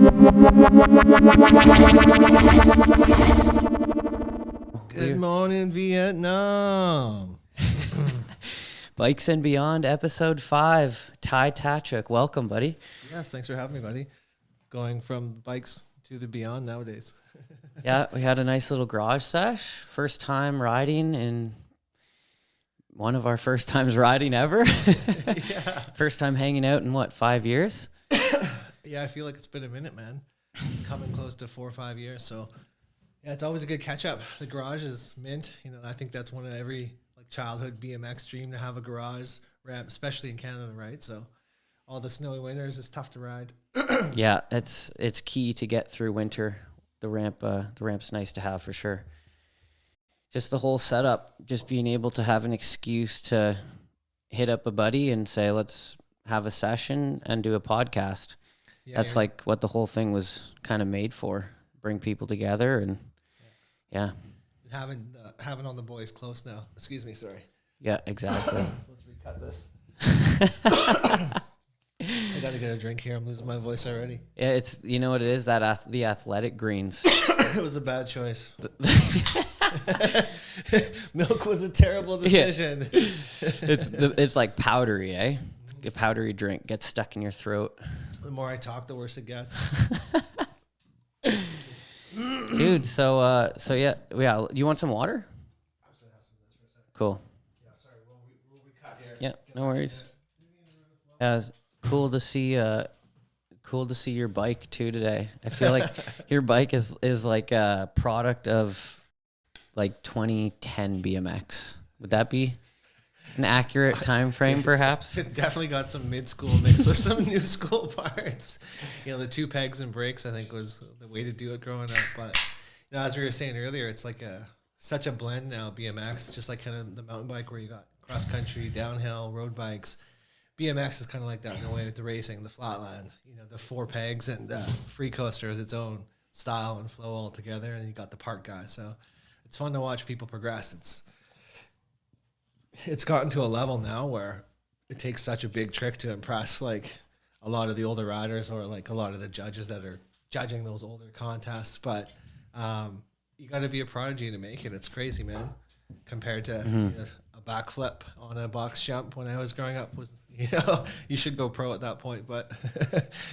Good morning, Vietnam. Bikes and Beyond, episode 5. Ty Tachyk, welcome, buddy. Yes, thanks for having me, buddy. Going from bikes to the beyond nowadays. Yeah, we had a nice little garage sesh. First time riding in one of our first times riding ever. Yeah. First time hanging out in, 5 years? Yeah, I feel like it's been a minute, man. Coming close to 4 or 5 years. So, yeah, it's always a good catch-up. The garage is mint. You know, I think that's one of every childhood BMX dream to have a garage ramp, especially in Canada, right? So all the snowy winters, it's tough to ride. Yeah, it's key to get through winter. The ramp's nice to have for sure. Just the whole setup, just being able to have an excuse to hit up a buddy and say, let's have a session and do a podcast. Yeah, that's like what the whole thing was kind of made for. Bring people together and yeah. Having all the boys close now. Excuse me, sorry. Yeah, exactly. Let's recut this. I got to get a drink here. I'm losing my voice already. Yeah, it's, you know what it is, that the athletic greens. It was a bad choice. Milk was a terrible decision. Yeah. It's like powdery, eh? A powdery drink gets stuck in your throat. The more I talk, the worse it gets. Dude, so yeah. You want some water? I was gonna have some of this for a second. Cool. Yeah, sorry. We'll recut here. Yeah, no worries. Yeah, it's cool to see your bike too today. I feel like your bike is like a product of like 2010 BMX. Would that be an accurate time frame, perhaps? It definitely got some mid-school mixed with some new school parts. You know, the 2 pegs and brakes, I think, was the way to do it growing up. But, you know, as we were saying earlier, it's like such a blend now, BMX, just like kind of the mountain bike where you got cross-country, downhill, road bikes. BMX is kind of like that in a way with the racing, the flatland, you know, the 4 pegs and free coaster is its own style and flow all together. And you got the park guy. So it's fun to watch people progress. It's gotten to a level now where it takes such a big trick to impress like a lot of the older riders or like a lot of the judges that are judging those older contests. But you got to be a prodigy to make it. It's crazy, man. Compared to you know, a backflip on a box jump when I was growing up was, you know, you should go pro at that point. But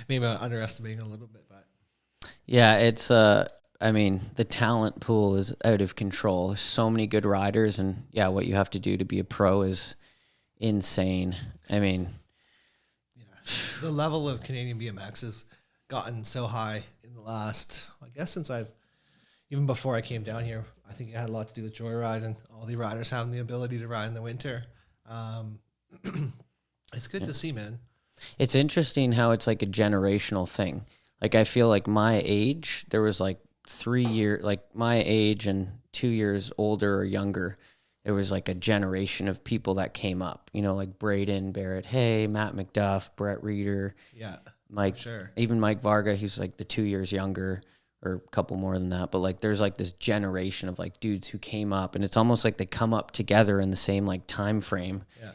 maybe I'm underestimating a little bit. But yeah, it's I mean, the talent pool is out of control. There's so many good riders, and yeah, what you have to do to be a pro is insane. I mean, yeah, the level of Canadian BMX has gotten so high in the last, I guess, even before I came down here. I think it had a lot to do with Joyride and all the riders having the ability to ride in the winter. It's good to see, man. It's interesting how it's like a generational thing. Like, I feel like my age, there was like 3 years, like my age and 2 years older or younger, there was like a generation of people that came up, you know, like Braden, Barrett, Hay, Matt McDuff, Brett Reeder. Yeah. Mike, sure. Even Mike Varga, who's like the 2 years younger or a couple more than that. But like, there's like this generation of like dudes who came up, and it's almost like they come up together in the same like time frame. Yeah.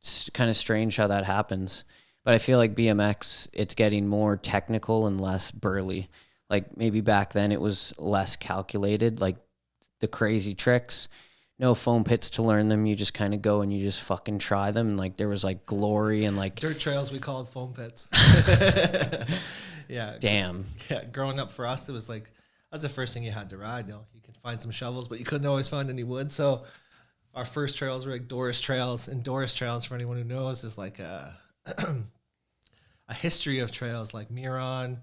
It's kind of strange how that happens. But I feel like BMX, it's getting more technical and less burly. Like maybe back then it was less calculated, like the crazy tricks, no foam pits to learn them. You just kind of go and you just fucking try them. And like there was like glory and like dirt trails we called foam pits. Yeah. Damn. Yeah. Growing up for us, it was like, that was the first thing you had to ride. You know, you could find some shovels, but you couldn't always find any wood. So our first trails were like Doris trails, and Doris trails, for anyone who knows, is like a history of trails like Miron,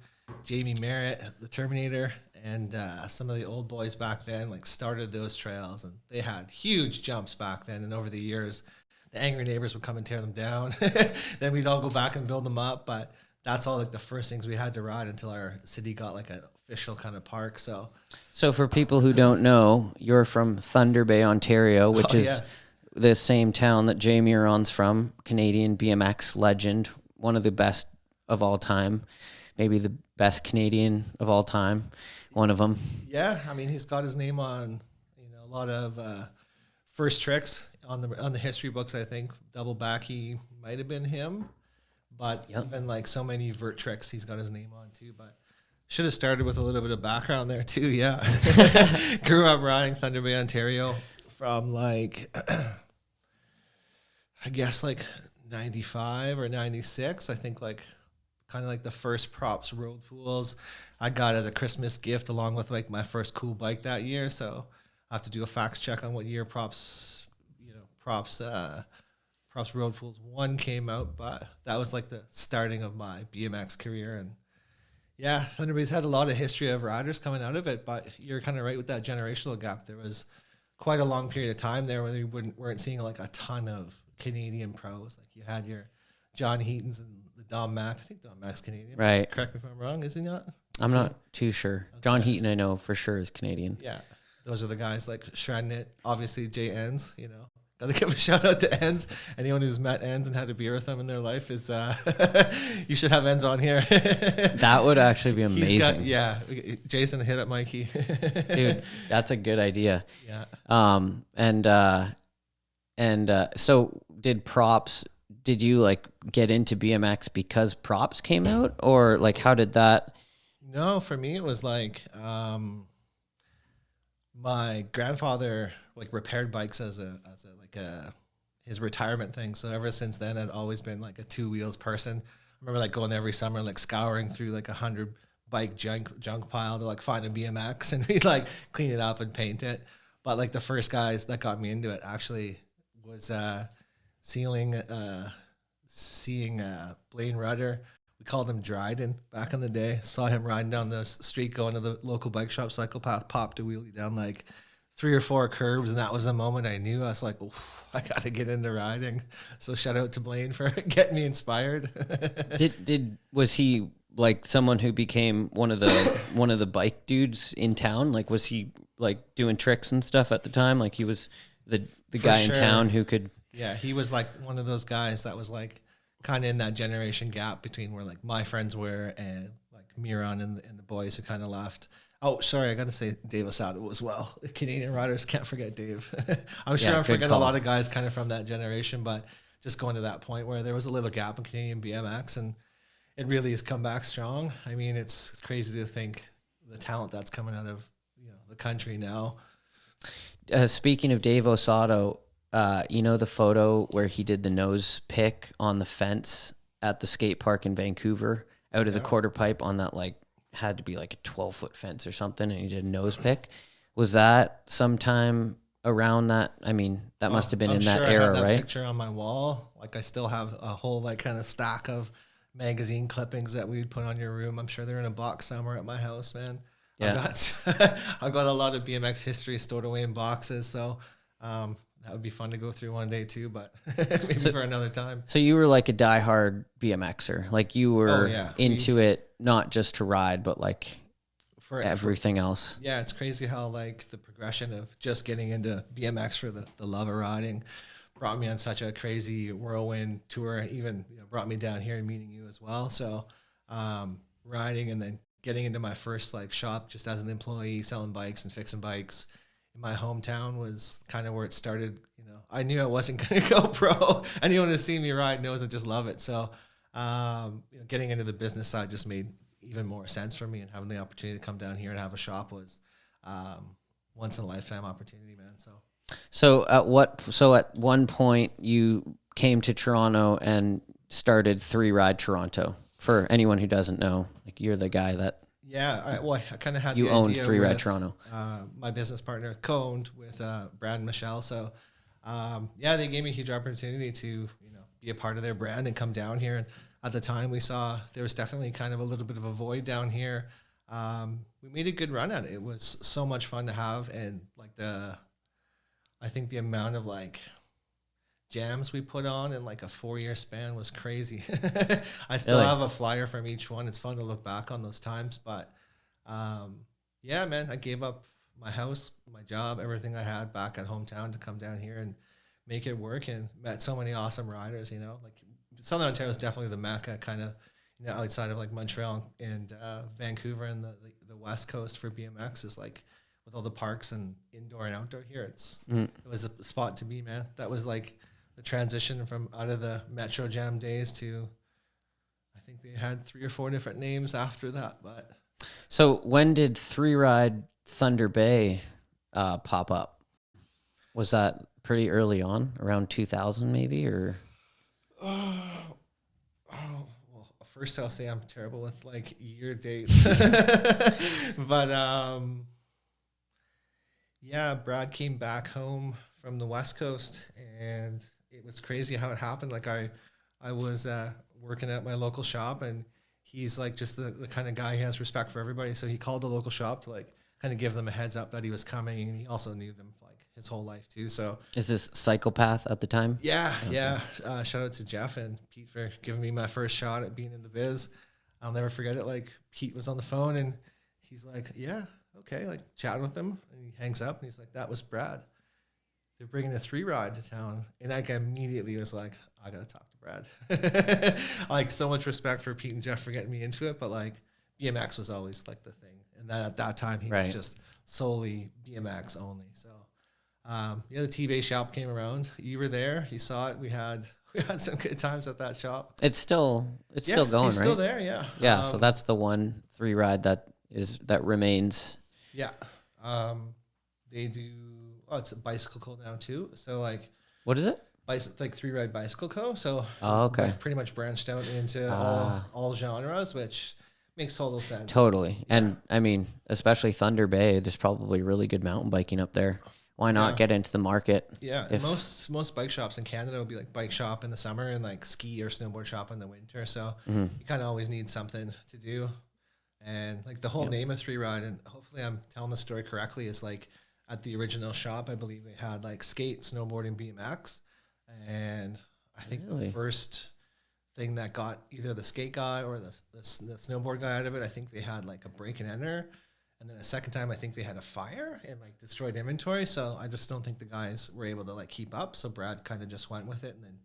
Jamie Merritt, the Terminator, and some of the old boys back then like started those trails, and they had huge jumps back then. And over the years, the angry neighbors would come and tear them down. Then we'd all go back and build them up. But that's all like the first things we had to ride until our city got like an official kind of park. So for people who don't know, you're from Thunder Bay, Ontario, which is the same town that Jay Miron's from, Canadian BMX legend, one of the best of all time, maybe the best Canadian of all time, one of them. Yeah, I mean, he's got his name on, you know, a lot of first tricks on the history books. I think double back, he might have been him, but even like so many vert tricks, he's got his name on too. But Should have started with a little bit of background there too. Yeah. Grew up riding Thunder Bay, Ontario from like, I guess like 95 or 96. I think like kind of like the first props road fools I got as a Christmas gift along with like my first cool bike that year. So I have to do a facts check on what year props road fools 1 came out, but that was like the starting of my BMX career. And yeah, Thunder Bay's had a lot of history of riders coming out of it, but you're kind of right with that generational gap. There was quite a long period of time there where we weren't seeing like a ton of Canadian pros. Like you had your John Heatons and the Dom Mack. I think Dom Mack's Canadian. Right. Correct me if I'm wrong, is he not? I'm not too sure. Okay. John Heaton, I know for sure, is Canadian. Yeah. Those are the guys like shredding it. Obviously, Jay Enns, you know. Got to give a shout out to Enns. Anyone who's met Enns and had a beer with them in their life is, you should have Enns on here. That would actually be amazing. Jason, hit up Mikey. Dude, that's a good idea. Yeah. So did you like get into BMX because props came out, or like how did that? No, for me, it was like, my grandfather like repaired bikes as his retirement thing. So ever since then, I'd always been like a 2 wheels person. I remember like going every summer, like scouring through like 100 bike junk pile to like find a BMX, and we'd like clean it up and paint it. But like the first guys that got me into it actually was seeing Blaine Rudder. We called him Dryden back in the day. Saw him riding down the street, going to the local bike shop, cycle path, popped a wheelie down like 3 or 4 curbs, and that was the moment I knew. I was like, oh, I got to get into riding. So shout out to Blaine for getting me inspired. Was he like someone who became one of the bike dudes in town? Like, was he like doing tricks and stuff at the time? Like he was the guy in town who could. Yeah, he was like one of those guys that was like kind of in that generation gap between where like my friends were and like Miron and the boys who kind of left. Oh, sorry, I got to say Dave Asado as well. Canadian riders, can't forget Dave. I'm sure I'm forgetting a lot of guys kind of from that generation, but just going to that point where there was a little gap in Canadian BMX, and it really has come back strong. I mean, it's crazy to think the talent that's coming out of the country now. Speaking of Dave Asado, you know the photo where he did the nose pick on the fence at the skate park in Vancouver out of the quarter pipe on that like had to be like a 12-foot fence or something, and he did a nose pick. Was that sometime around that? I mean, that must have been in that era, right? Picture on my wall. Like I still have a whole like kind of stack of magazine clippings that we'd put on your room. I'm sure they're in a box somewhere at my house, man. Yeah. I've got a lot of BMX history stored away in boxes, so that would be fun to go through one day too, but maybe for another time. So you were like a diehard BMXer. Like you were into it, not just to ride, but like for everything else. Yeah, it's crazy how like the progression of just getting into BMX for the love of riding brought me on such a crazy whirlwind tour, even brought me down here and meeting you as well. So riding and then getting into my first like shop just as an employee, selling bikes and fixing bikes my hometown was kind of where it started. I knew I wasn't going to go pro. Anyone who's seen me ride knows I just love it. So, getting into the business side just made even more sense for me, and having the opportunity to come down here and have a shop was once in a lifetime opportunity, man. So at one point you came to Toronto and started 3 Ride Toronto. For anyone who doesn't know, like you're the guy that. Yeah, I kind of had you owned 3 Ride Toronto. My business partner co-owned with Brad and Michelle. So, they gave me a huge opportunity to be a part of their brand and come down here. And at the time, we saw there was definitely kind of a little bit of a void down here. We made a good run at it. It was so much fun to have, and like I think the amount of like jams we put on in like a 4-year span was crazy. I still have a flyer from each one. It's fun to look back on those times, but man, I gave up my house, my job, everything I had back at hometown to come down here and make it work, and met so many awesome riders. Like Southern Ontario is definitely the mecca, kind of outside of like Montreal and Vancouver and the West Coast for BMX is like with all the parks and indoor and outdoor here. It was a spot to be, man. That was like the transition from out of the Metro Jam days to, I think they had 3 or 4 different names after that. But So when did Three Ride Thunder Bay pop up? Was that pretty early on, around 2000 maybe, or? Well, first I'll say I'm terrible with like year dates, but yeah, Brad came back home from the West Coast, and it was crazy how it happened. Like I was working at my local shop, and he's like just the kind of guy who has respect for everybody. So he called the local shop to like kind of give them a heads up that he was coming, and he also knew them like his whole life too. So Is this Psychopath at the time? yeah, yeah. Shout out to Jeff and Pete for giving me my first shot at being in the biz. I'll never forget it. Like Pete was on the phone, and he's like, "Yeah, okay," like chatting with him, and he hangs up, and he's like, "That was Brad. They're bringing a 3-ride to town," and like I immediately was like, "I gotta talk to Brad." Like so much respect for Pete and Jeff for getting me into it, but like BMX was always like the thing, and that at that time he was just solely BMX only. So yeah, the T-Bay shop came around. You were there. You saw it. We had some good times at that shop. It's still going, he's right? still there. Yeah. Yeah. So that's the one 3-ride that remains. Yeah. They do. Oh, it's a bicycle co now too. So like, what is it? Like 3-ride bicycle co. So okay, like pretty much branched out into all genres, which makes total sense. Totally. Yeah. And I mean, especially Thunder Bay, there's probably really good mountain biking up there. Why not get into the market? Yeah, most bike shops in Canada will be like bike shop in the summer and like ski or snowboard shop in the winter. So you kind of always need something to do. And like the whole name of 3-ride, and hopefully I'm telling the story correctly, is like at the original shop, I believe they had like skate, snowboard, and BMX. And I think the first thing that got either the skate guy or the snowboard guy out of it, I think they had like a break and enter. And then a second time, I think they had a fire and like destroyed inventory. So I just don't think the guys were able to like keep up. So Brad kind of just went with it and then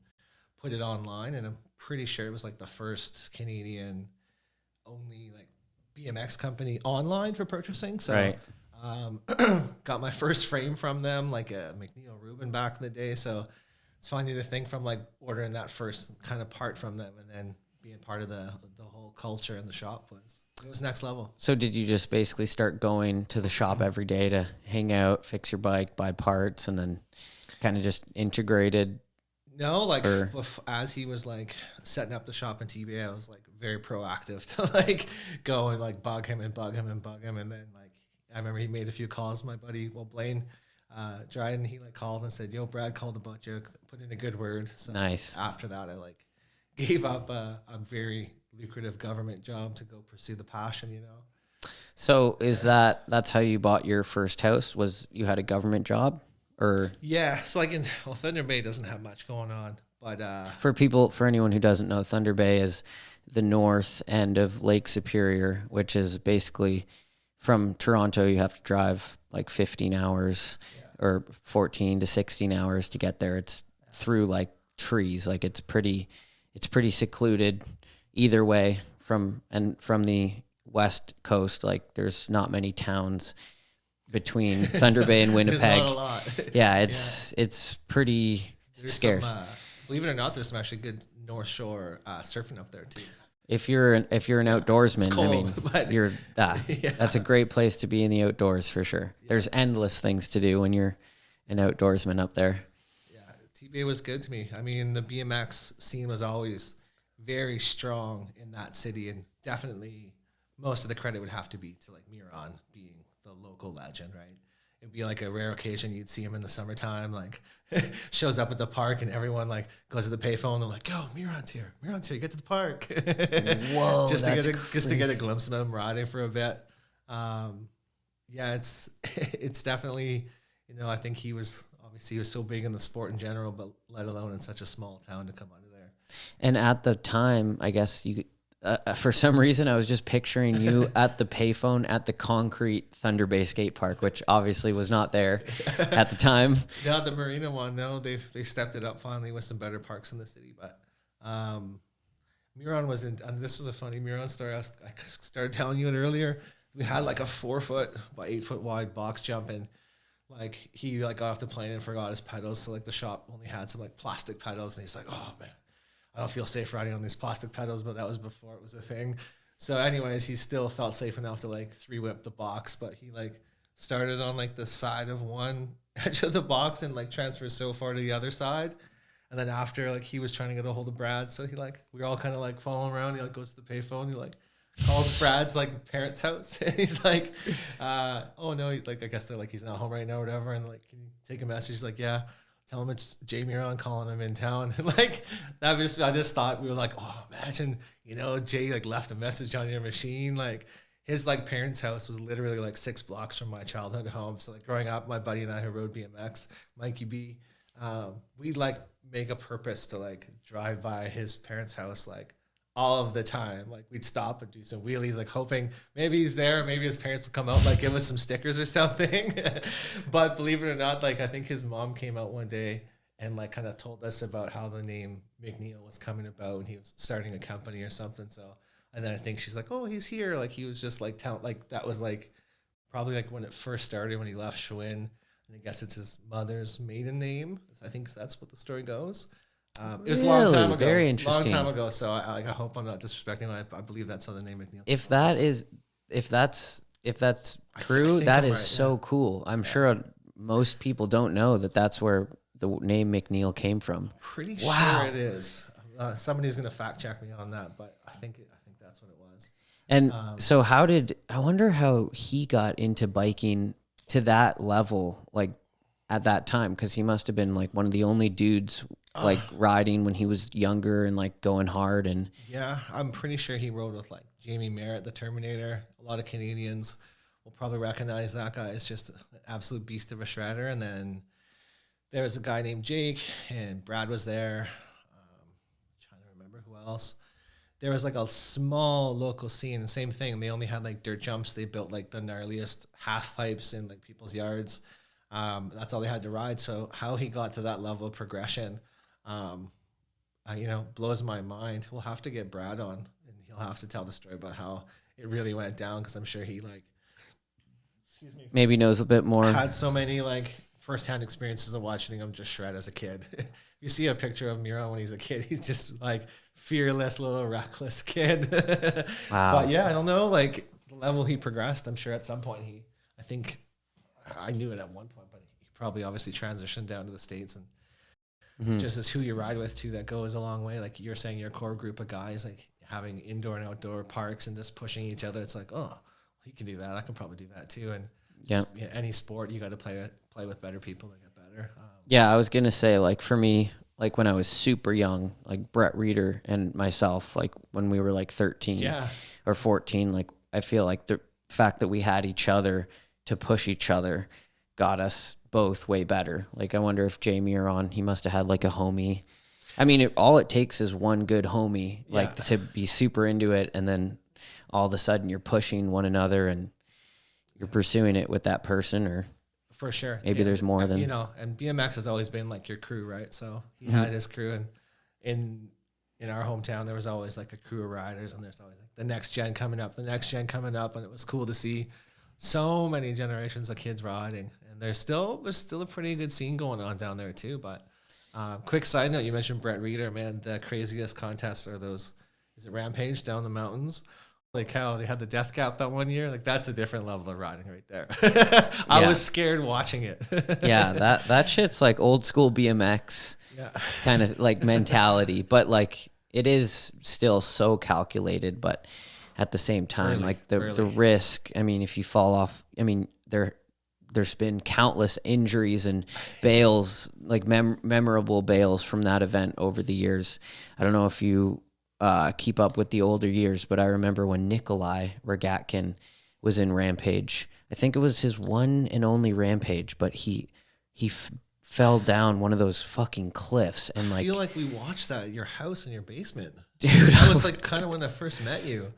put it online. And I'm pretty sure it was like the first Canadian only like BMX company online for purchasing. So got my first frame from them, like a McNeil Rubin back in the day. So it's funny to think from like ordering that first kind of part from them and then being part of the whole culture in the shop was next level. So did you just basically start going to the shop every day to hang out, fix your bike, buy parts, and then kind of just integrated? No, like as he was like setting up the shop in TBA, I was like very proactive to like go and like bug him. And then like, I remember he made a few calls. My buddy, Blaine Dryden, he like called and said, "Yo, Brad called about you, put in a good word." So nice. After that, I like gave up a very lucrative government job to go pursue the passion, you know. So that's how you bought your first house? Was you had a government job, or? Yeah. So like Thunder Bay doesn't have much going on, but for anyone who doesn't know, Thunder Bay is the north end of Lake Superior, which is basically from Toronto. You have to drive like 15 hours or 14 to 16 hours to get there. It's through like trees. Like it's pretty secluded either way from the west coast. Like there's not many towns between Thunder Bay and Winnipeg. There's not a lot. Yeah, it's pretty scarce. Believe it or not, there's some actually good North Shore surfing up there too. If you're an outdoorsman, cold, I mean, that's a great place to be in the outdoors for sure. Yeah. There's endless things to do when you're an outdoorsman up there. TBA was good to me. I mean, the BMX scene was always very strong in that city, and definitely most of the credit would have to be to like Miron being the local legend, right? It'd be like a rare occasion you'd see him in the summertime, like shows up at the park, and everyone like goes to the payphone. They're like, "Yo, Miron's here! Get to the park!" Whoa, just to get a glimpse of him riding for a bit. Yeah, it's definitely, you know, I think he was so big in the sport in general, but let alone in such a small town to come out of there. And at the time, I guess you, for some reason, I was just picturing you at the payphone at the concrete Thunder Bay skate park, which obviously was not there at the time. Yeah, the Marina one, no, they stepped it up finally with some better parks in the city. But Miron was in, and this was a funny Miron story. I started telling you it earlier. We had like a 4-foot by 8-foot wide box jump, and like he like got off the plane and forgot his pedals, so like the shop only had some like plastic pedals, and he's like, "Oh man, I don't feel safe riding on these plastic pedals," but that was before it was a thing. So anyways, he still felt safe enough to like 3-whip the box, but he like started on like the side of one edge of the box and like transferred so far to the other side. And then after, like, he was trying to get a hold of Brad, so he like we were all kind of like following around. He like goes to the payphone. He like calls Brad's like parents' house. And he's like, "Oh no, like I guess they're like he's not home right now or whatever." And like, "Can you take a message?" He's like, "Yeah, tell him it's Jay Miron calling him in town." And like that was, I just thought we were like, "Oh, imagine Jay like left a message on your machine." Like his like parents' house was literally like 6 blocks from my childhood home. So like growing up, my buddy and I who rode BMX, Mikey B, we like make a purpose to like drive by his parents' house like all of the time. Like we'd stop and do some wheelies, like hoping maybe he's there, maybe his parents will come out, like give us some stickers or something. But believe it or not, like I think his mom came out one day and like kind of told us about how the name McNeil was coming about, and he was starting a company or something. So, and then I think she's like, "Oh, he's here." Like he was just like like that was like probably like when it first started when he left Schwinn. And I guess it's his mother's maiden name. I think that's what the story goes. It was a long time ago. Very interesting. Long time ago. So I hope I'm not disrespecting it. I believe that's how the name McNeil. If that's true, that is so cool. I'm sure most people don't know that that's where the name McNeil came from. Pretty sure it is. Somebody's going to fact check me on that, but I think that's what it was. And so I wonder how he got into biking to that level, like at that time, because he must have been like one of the only dudes like riding when he was younger and like going hard. And yeah, I'm pretty sure he rode with like Jamie Merritt, the Terminator. A lot of Canadians will probably recognize that guy as just an absolute beast of a shredder. And then there was a guy named Jake, and Brad was there. Trying to remember who else. There was like a small local scene, and same thing. They only had like dirt jumps. They built like the gnarliest half pipes in like people's yards. That's all they had to ride. So how he got to that level of progression, blows my mind. We'll have to get Brad on, and he'll have to tell the story about how it really went down, because I'm sure he like, maybe knows a bit more. Had so many like firsthand experiences of watching him just shred as a kid. If you see a picture of Miron when he's a kid, he's just like fearless little reckless kid. Wow. But yeah, I don't know, like the level he progressed. I'm sure at some point I knew it at one point, but he probably obviously transitioned down to the States, and just as who you ride with too, that goes a long way. Like you're saying, your core group of guys, like having indoor and outdoor parks and just pushing each other. It's like, oh, he can do that. I can probably do that too. And any sport, you got to play with better people to get better. Yeah, I was gonna say, like for me, like when I was super young, like Brett Reeder and myself, like when we were like 13 or 14, like I feel like the fact that we had each other to push each other got us both way better. Like I wonder if Jamie or on, he must have had like a homie. I mean, all it takes is one good homie, like to be super into it, and then all of a sudden you're pushing one another and you're pursuing it with that person. Or for sure, maybe there's more than and BMX has always been like your crew, right? So he had his crew, and in our hometown there was always like a crew of riders, and there's always like the next gen coming up, and it was cool to see so many generations of kids riding, and there's still a pretty good scene going on down there too. But quick side note, you mentioned Brett Reeder, man. The craziest contests are those, is it Rampage down the mountains? Like how they had the death cap that one year. Like that's a different level of riding right there. I was scared watching it. Yeah, that shit's like old school BMX kind of like mentality, but like it is still so calculated, but at the same time, like the risk, I mean, if you fall off, I mean, there's been countless injuries and bails, like memorable bails from that event over the years. I don't know if you keep up with the older years, but I remember when Nikolai Rogatkin was in Rampage. I think it was his one and only Rampage, but he fell down one of those fucking cliffs, and I feel like we watched that at your house in your basement, dude. That was like kind of when I first met you.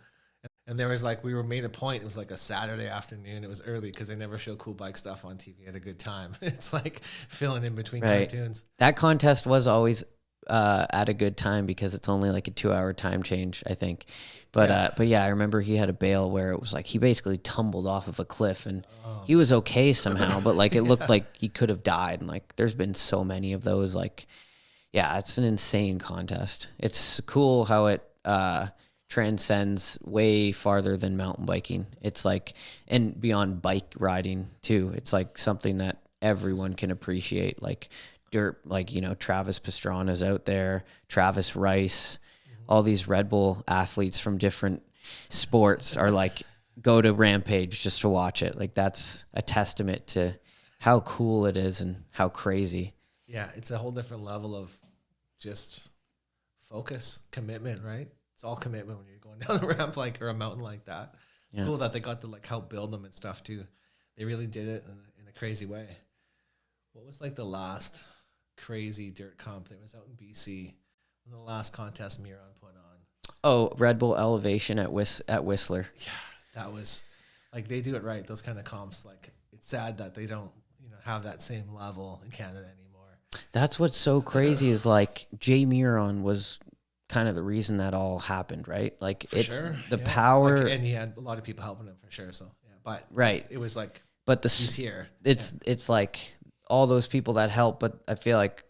And there was like, we were made a point. It was like a Saturday afternoon. It was early because they never show cool bike stuff on TV at a good time. It's like filling in between cartoons. That contest was always at a good time because it's only like a 2-hour time change, I think. But yeah, I remember he had a bail where it was like he basically tumbled off of a cliff, and he was okay somehow, but like it looked like he could have died. And like there's been so many of those. Like, yeah, it's an insane contest. It's cool how it transcends way farther than mountain biking. It's like, and beyond bike riding too. It's like something that everyone can appreciate. Like dirt, like, you know, Travis Pastrana's out there, Travis Rice, all these Red Bull athletes from different sports are like, go to Rampage just to watch it. Like that's a testament to how cool it is and how crazy. Yeah, it's a whole different level of just focus, commitment, right? It's all commitment when you're going down the ramp like or a mountain like that. It's cool that they got to like help build them and stuff too. They really did it in a crazy way. What was like the last crazy dirt comp that was out in BC? The last contest Miron put on. Oh, Red Bull Elevation at Whistler. Yeah, that was like they do it right. Those kind of comps, like it's sad that they don't, you know, have that same level in Canada anymore. That's what's so crazy is like Jay Miron was kind of the reason that all happened, right? Like For it's sure. the power, like, and he had a lot of people helping him for sure. So yeah, but right. It was like, but he's here. It's like all those people that help, but I feel like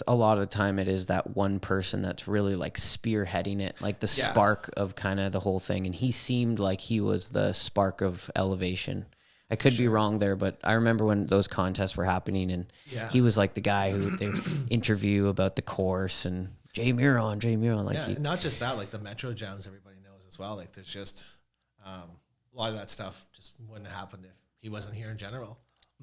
a lot of the time it is that one person that's really like spearheading it, like the spark of kind of the whole thing. And he seemed like he was the spark of Elevation. I could be wrong there, but I remember when those contests were happening and he was like the guy who they interview about the course and Jay Miron, like not just that, like the Metro Jams, everybody knows as well. Like there's just a lot of that stuff just wouldn't have happened if he wasn't here in general.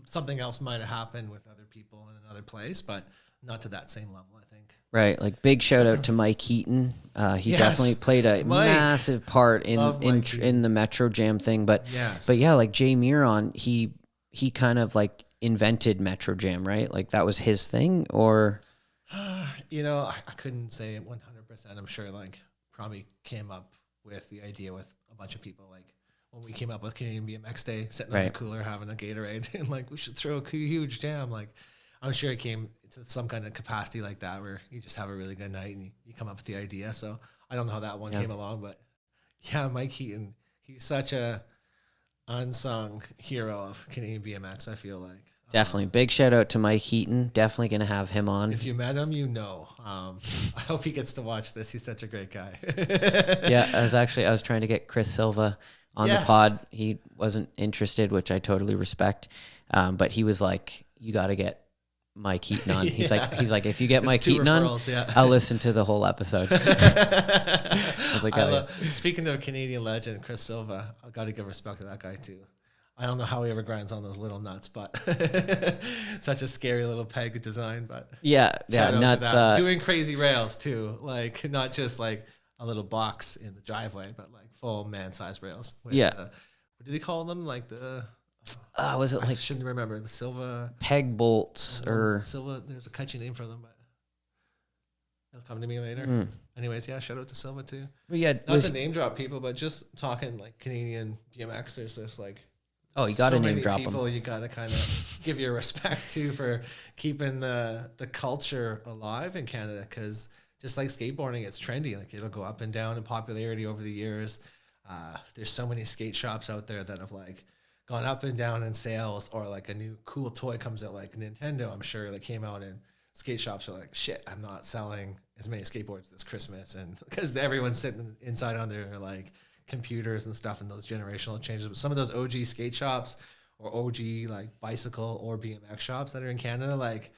Something else might have happened with other people in another place, but not to that same level, I think. Right. Like big shout out to Mike Heaton. He definitely played a massive part in the Metro Jam thing. But yeah, like Jay Miron, he kind of like invented Metro Jam, right? Like that was his thing, or you know, I couldn't say it 100%. I'm sure like probably came up with the idea with a bunch of people. Like when we came up with Canadian BMX Day, sitting on the cooler having a Gatorade and like we should throw a huge jam. Like I'm sure it came to some kind of capacity like that where you just have a really good night and you come up with the idea. So I don't know how that one came along, but yeah, Mike Heaton, he's such a unsung hero of Canadian BMX, I feel like. Definitely. Big shout out to Mike Heaton. Definitely going to have him on. If you met him, you know. I hope he gets to watch this. He's such a great guy. Yeah, I was trying to get Chris Silva on the pod. He wasn't interested, which I totally respect. But he was like, you got to get Mike Heaton on. He's like, if you get Mike Heaton on, I'll listen to the whole episode. I was like, speaking of Canadian legend, Chris Silva, I got to give respect to that guy too. I don't know how he ever grinds on those little nuts, but such a scary little peg design. But nuts. Doing crazy rails too, like not just like a little box in the driveway, but like full man-sized rails. With, what do they call them? Like the was it like? I shouldn't remember the Silva peg bolts or Silva. There's a catchy name for them, but it'll come to me later. Anyways, shout out to Silva too. But yeah, not to name drop people, but just talking like Canadian BMX. There's this like. Oh, you got to name drop people them. You got to kind of give your respect to for keeping the culture alive in Canada, because just like skateboarding, it's trendy. Like it'll go up and down in popularity over the years. There's so many skate shops out there that have like gone up and down in sales, or like a new cool toy comes out, like Nintendo. I'm sure that came out and skate shops are like, shit, I'm not selling as many skateboards this Christmas, and because everyone's sitting inside on their like computers and stuff, and those generational changes. But some of those OG skate shops or OG like bicycle or BMX shops that are in Canada, like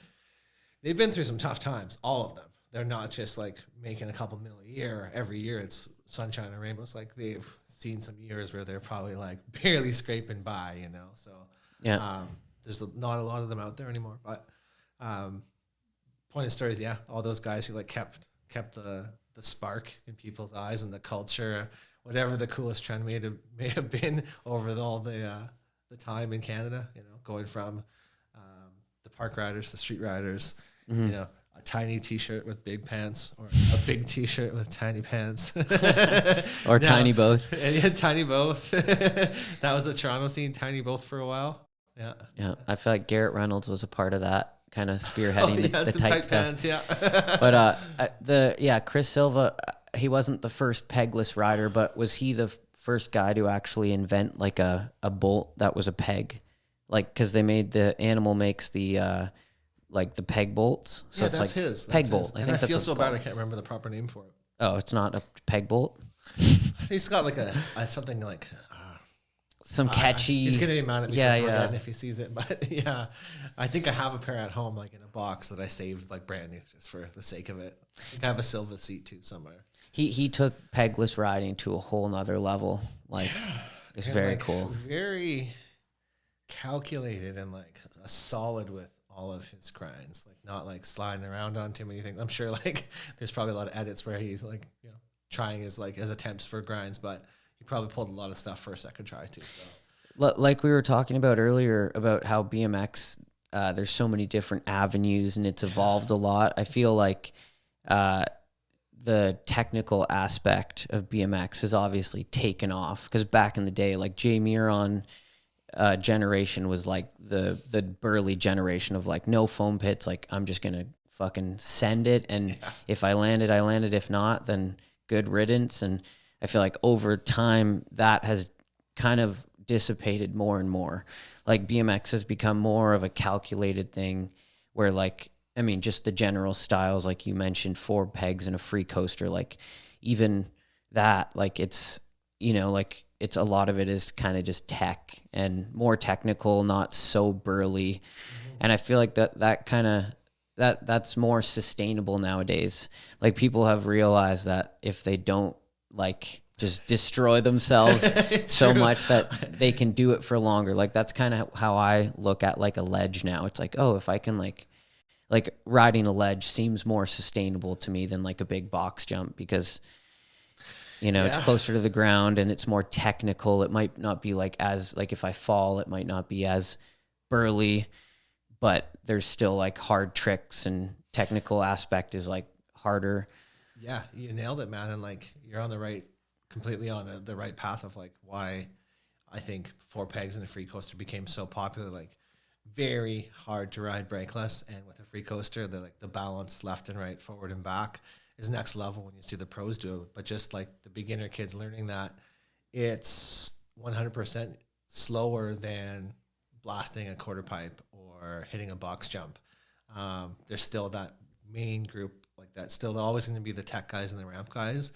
they've been through some tough times, all of them. They're not just like making a couple $1 million a year. Every year it's sunshine and rainbows. Like they've seen some years where they're probably like barely scraping by, you know? So there's not a lot of them out there anymore, but point of stories. All those guys who like kept the spark in people's eyes and the culture, whatever the coolest trend may have been over all the time in Canada, you know, going from the park riders to street riders, you know, a tiny T-shirt with big pants, or a big T-shirt with tiny pants, or tiny both. And tiny both. That was the Toronto scene, tiny both for a while. Yeah. I feel like Garrett Reynolds was a part of that, kind of spearheading the tight stuff. Pants, But Chris Silva. He wasn't the first pegless rider, but was he the first guy to actually invent like a bolt that was a peg? Like, because they made the Animal makes the like the peg bolts. So yeah, it's that's like his peg bolt. I feel so bad I can't remember the proper name for it. Oh, it's not a peg bolt? He's got like a something like Some catchy. He's gonna be mad at me Yeah, for forgetting yeah. if he sees it, but yeah, I think I have a pair at home, like in a box that I saved like brand new just for the sake of it. I think I have a silver seat too somewhere. He took pegless riding to a whole nother level. Like, it's And very like cool. very calculated and like a solid with all of his grinds, like not like sliding around on too many things. I'm sure like there's probably a lot of edits where he's like, you know, trying his attempts for grinds, but he probably pulled a lot of stuff for a second try too. So. Like we were talking about earlier about how BMX, there's so many different avenues and it's evolved a lot. I feel like the technical aspect of BMX has obviously taken off, because back in the day, like Jay Miron generation was like the Burley generation of like no foam pits. Like, I'm just gonna fucking send it, and if I landed, I landed. If not, then good riddance. And I feel like over time that has kind of dissipated more and more. Like, BMX has become more of a calculated thing where, like, I mean, just the general styles, like you mentioned, 4 pegs and a free coaster, like even that, like it's, you know, like it's a lot of it is kind of just tech and more technical, not so burly. Mm-hmm. And I feel like that kind of, that's more sustainable nowadays. Like, people have realized that if they don't like just destroy themselves so much that they can do it for longer. Like, that's kind of how I look at like a ledge now. It's like, oh, if I can like riding a ledge seems more sustainable to me than like a big box jump, because, you know, it's closer to the ground and it's more technical. It might not be like as, like if I fall, it might not be as burly, but there's still like hard tricks and technical aspect is like harder. Yeah, you nailed it, man. And like, you're on the right, completely on the right path of like why I think 4 pegs and a free coaster became so popular. Like, very hard to ride brakeless, and with a free coaster, the balance left and right, forward and back is next level when you see the pros do it. But just like the beginner kids learning that, it's 100% slower than blasting a quarter pipe or hitting a box jump. There's still that main group like that. Still always going to be the tech guys and the ramp guys,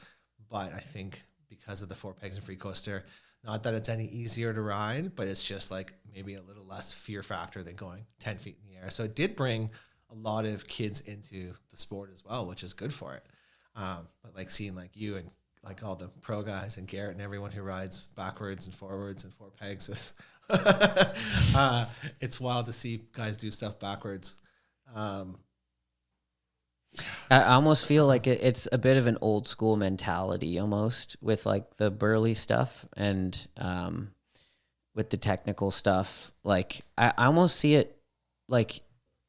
but I think because of the 4 pegs and free coaster, not that it's any easier to ride, but it's just like maybe a little less fear factor than going 10 feet in the air. So it did bring a lot of kids into the sport as well, which is good for it. But like seeing like you and like all the pro guys and Garrett and everyone who rides backwards and forwards and 4 pegs is it's wild to see guys do stuff backwards. I almost feel like it's a bit of an old school mentality almost with like the burly stuff and with the technical stuff. Like, I almost see it like,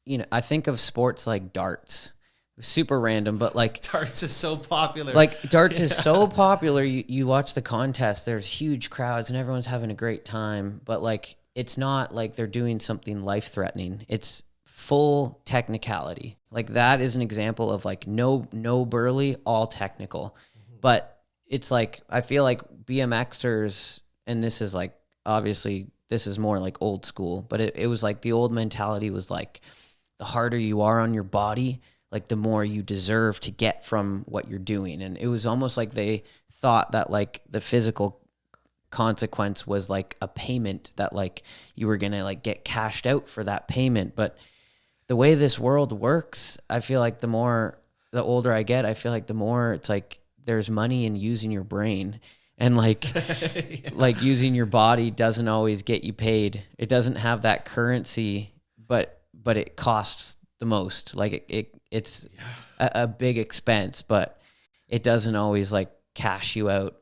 you know, I think of sports like darts. Super random, but like darts is so popular. Like, darts is so popular. You watch the contest, there's huge crowds and everyone's having a great time. But like, it's not like they're doing something life threatening. It's full technicality. Like, that is an example of like no burly, all technical. Mm-hmm. But it's like, I feel like BMXers, and this is like, obviously this is more like old school, but it was like the old mentality was like, the harder you are on your body, like the more you deserve to get from what you're doing. And it was almost like they thought that like the physical consequence was like a payment, that like you were going to like get cashed out for that payment. But the way this world works, I feel like the older I get, I feel like the more it's like there's money in using your brain, and like like using your body doesn't always get you paid. It doesn't have that currency, but it costs the most. Like it's a big expense, but it doesn't always like cash you out.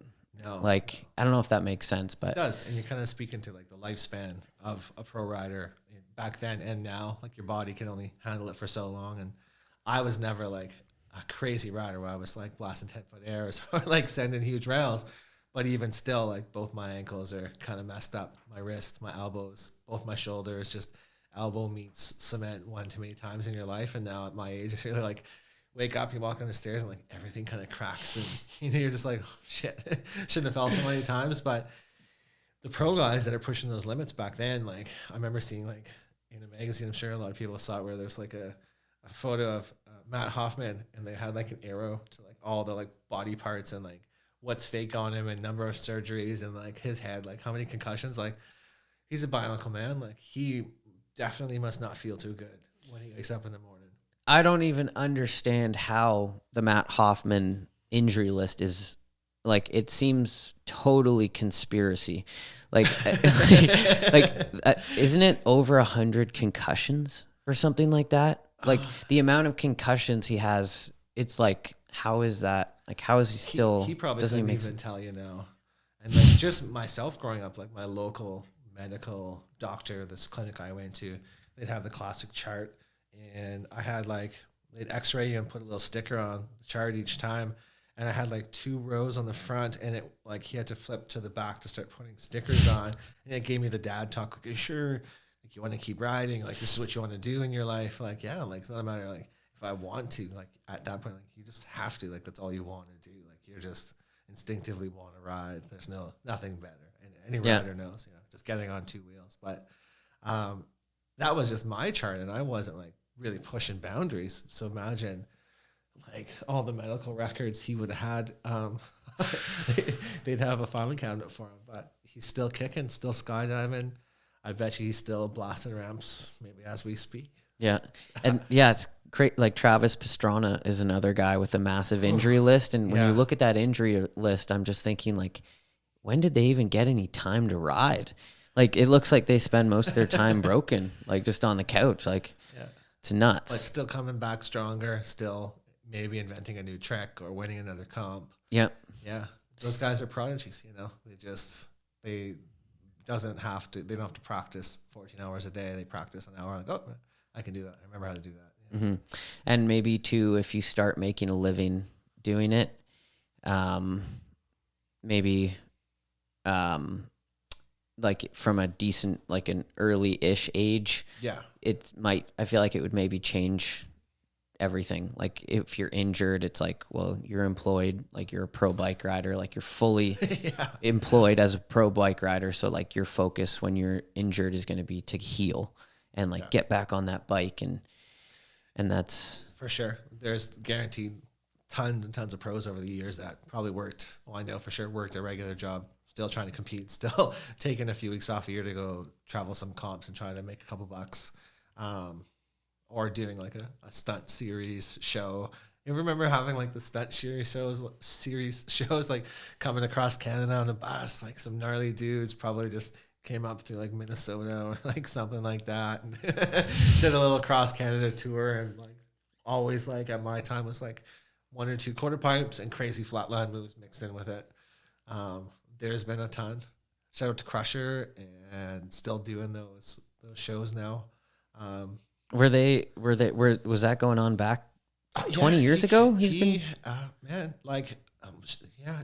No. Like, I don't know if that makes sense, but it does. And you're kind of speaking to like the lifespan of a pro rider back then and now. Like, your body can only handle it for so long. And I was never like a crazy rider where I was like blasting 10-foot airs or like sending huge rails. But even still, like, both my ankles are kind of messed up. My wrist, my elbows, both my shoulders, just elbow meets cement one too many times in your life. And now at my age, it's really like, wake up, you walk down the stairs, and like everything kind of cracks, and you're just like, oh, shit, shouldn't have fell so many times. But the pro guys that are pushing those limits back then, like, I remember seeing like in a magazine, I'm sure a lot of people saw it, where there's like a photo of Matt Hoffman, and they had like an arrow to like all the like body parts and like what's fake on him and number of surgeries and like his head, like how many concussions. Like he's a bionicle man. Like he definitely must not feel too good when he wakes up in the morning. I don't even understand how the Matt Hoffman injury list is. Like, it seems totally conspiracy. Like, isn't it over 100 concussions or something like that? Like, the amount of concussions he has, it's like, how is that? Like, how is he still? He probably doesn't doesn't even tell you now. And like just myself growing up, like my local medical doctor, this clinic I went to, they'd have the classic chart, and I had like they'd X-ray you and put a little sticker on the chart each time. And I had like 2 rows on the front, and it like he had to flip to the back to start putting stickers on. And it gave me the dad talk, like, "Are you sure? Like, you want to keep riding? Like, this is what you want to do in your life? Like, yeah, like it's not a matter like if I want to. Like at that point, like you just have to. Like that's all you want to do. Like you're just instinctively want to ride. There's nothing better, and any rider knows. You know, just getting on 2 wheels. But that was just my chart, and I wasn't like really pushing boundaries. So imagine like all the medical records he would have had. They'd have a filing cabinet for him, but he's still kicking, still skydiving. I bet you he's still blasting ramps maybe as we speak. Yeah. And yeah, it's great. Like Travis Pastrana is another guy with a massive injury list. And when you look at that injury list, I'm just thinking like, when did they even get any time to ride? Like, it looks like they spend most of their time broken, like just on the couch. Like, it's nuts. But still coming back stronger, still maybe inventing a new trick or winning another comp. Yeah. Yeah. Those guys are prodigies, you know. They don't have to practice 14 hours a day. They practice an hour, like, oh, I can do that. I remember how to do that. Mm-hmm. And maybe too, if you start making a living doing it, maybe like from a decent, like an early-ish age, I feel like it would maybe change everything. Like if you're injured, it's like, well, you're employed, like you're a pro bike rider, like you're fully employed as a pro bike rider. So like your focus when you're injured is going to be to heal and like get back on that bike. And that's for sure. There's guaranteed tons and tons of pros over the years that probably worked. Well, I know for sure worked a regular job, still trying to compete, still taking a few weeks off a year to go travel some comps and try to make a couple bucks. Or doing like a stunt series show. You remember having like the stunt series shows like coming across Canada on a bus, like some gnarly dudes probably just came up through like Minnesota or like something like that and did a little cross Canada tour, and like always like at my time was like 1 or 2 quarter pipes and crazy flatline moves mixed in with it. There's been a ton. Shout out to Crusher and still doing those shows now. Was that going on back 20 years ago? He's been man, like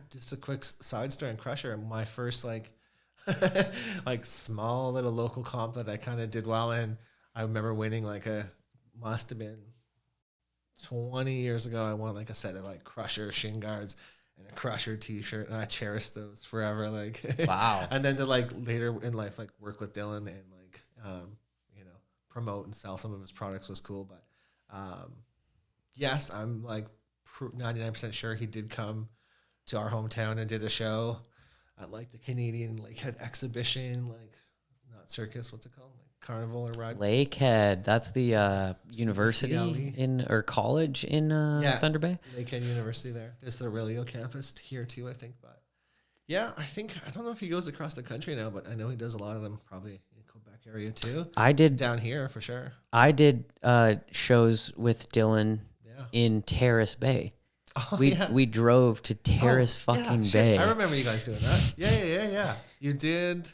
just a quick side story on Crusher. My first like like small little local comp that I kind of did well in. I remember winning like must have been 20 years ago. I won like a set of like Crusher shin guards and a Crusher t-shirt, and I cherish those forever. Like wow. And then to like later in life like work with Dylan and like promote and sell some of his products was cool. But yes, I'm like 99% sure he did come to our hometown and did a show at like the Canadian Lakehead exhibition, like not circus, what's it called? Like carnival or ride? Lakehead. That's the university or college in Thunder Bay? Lakehead University there. There's the Aurelio campus here too, I think. But yeah, I don't know if he goes across the country now, but I know he does a lot of them probably in Quebec area too. I did down here for sure. I did shows with Dylan in Terrace Bay. Oh, we drove to Terrace Bay. I remember you guys doing that. Yeah. You did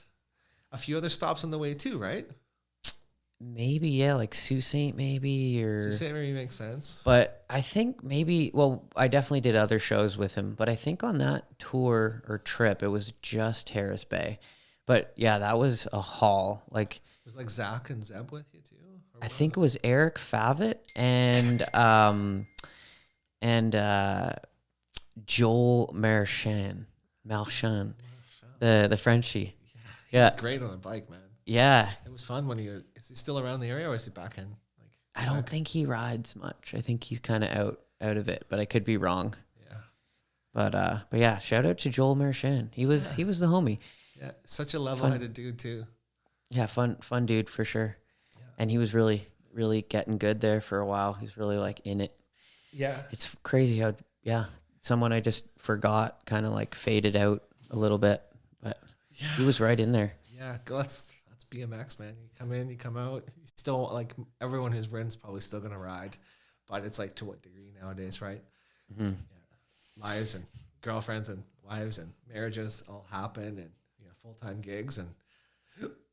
a few other stops on the way too, right? Maybe, like Sault Ste. maybe, or... Sault Ste. maybe makes sense. But I think I definitely did other shows with him, but I think on that tour or trip, it was just Terrace Bay. But yeah, that was a haul. Like, it was like Zach and Zeb with you too? I think it was Eric Favitt and Joel Marchand, the Frenchie. He's great on a bike, man. Yeah. It was fun when is he still around the area or is he back in? I don't think he rides much. I think he's kind of out of it, but I could be wrong. Yeah. But yeah, shout out to Joel Marchand. He was the homie. Yeah, such a level-headed dude too. Yeah, fun dude for sure. Yeah. And he was really getting good there for a while. He's really like in it. Yeah. It's crazy how someone I just forgot kind of like faded out a little bit, but he was right in there. Yeah, that's BMX, man. You come in, you come out. You still, like, everyone who's ridden's probably still gonna ride, but it's like to what degree nowadays, right? Mm-hmm. Yeah. Lives and girlfriends and wives and marriages all happen, and full-time gigs, and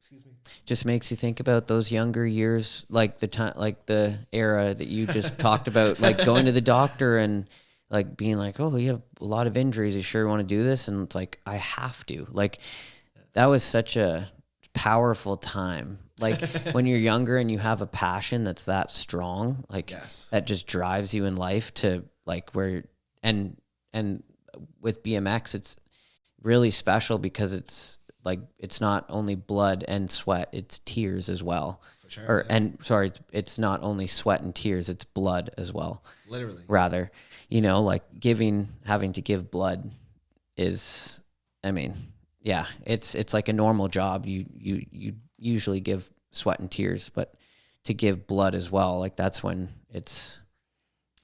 excuse me, just makes you think about those younger years, like the era that you just talked about, like going to the doctor and like being like, oh, you have a lot of injuries. You sure want to do this? And it's like, I have to. Like, that was such a powerful time. Like when you're younger and you have a passion that's that strong, like that just drives you in life to like where, and with BMX, it's really special because it's like, it's not only blood and sweat, it's tears as well. For sure. It's not only sweat and tears, it's blood as well. Literally. Rather, like having to give blood is, I mean, yeah, it's like a normal job. You usually give sweat and tears, but to give blood as well, like that's when it's,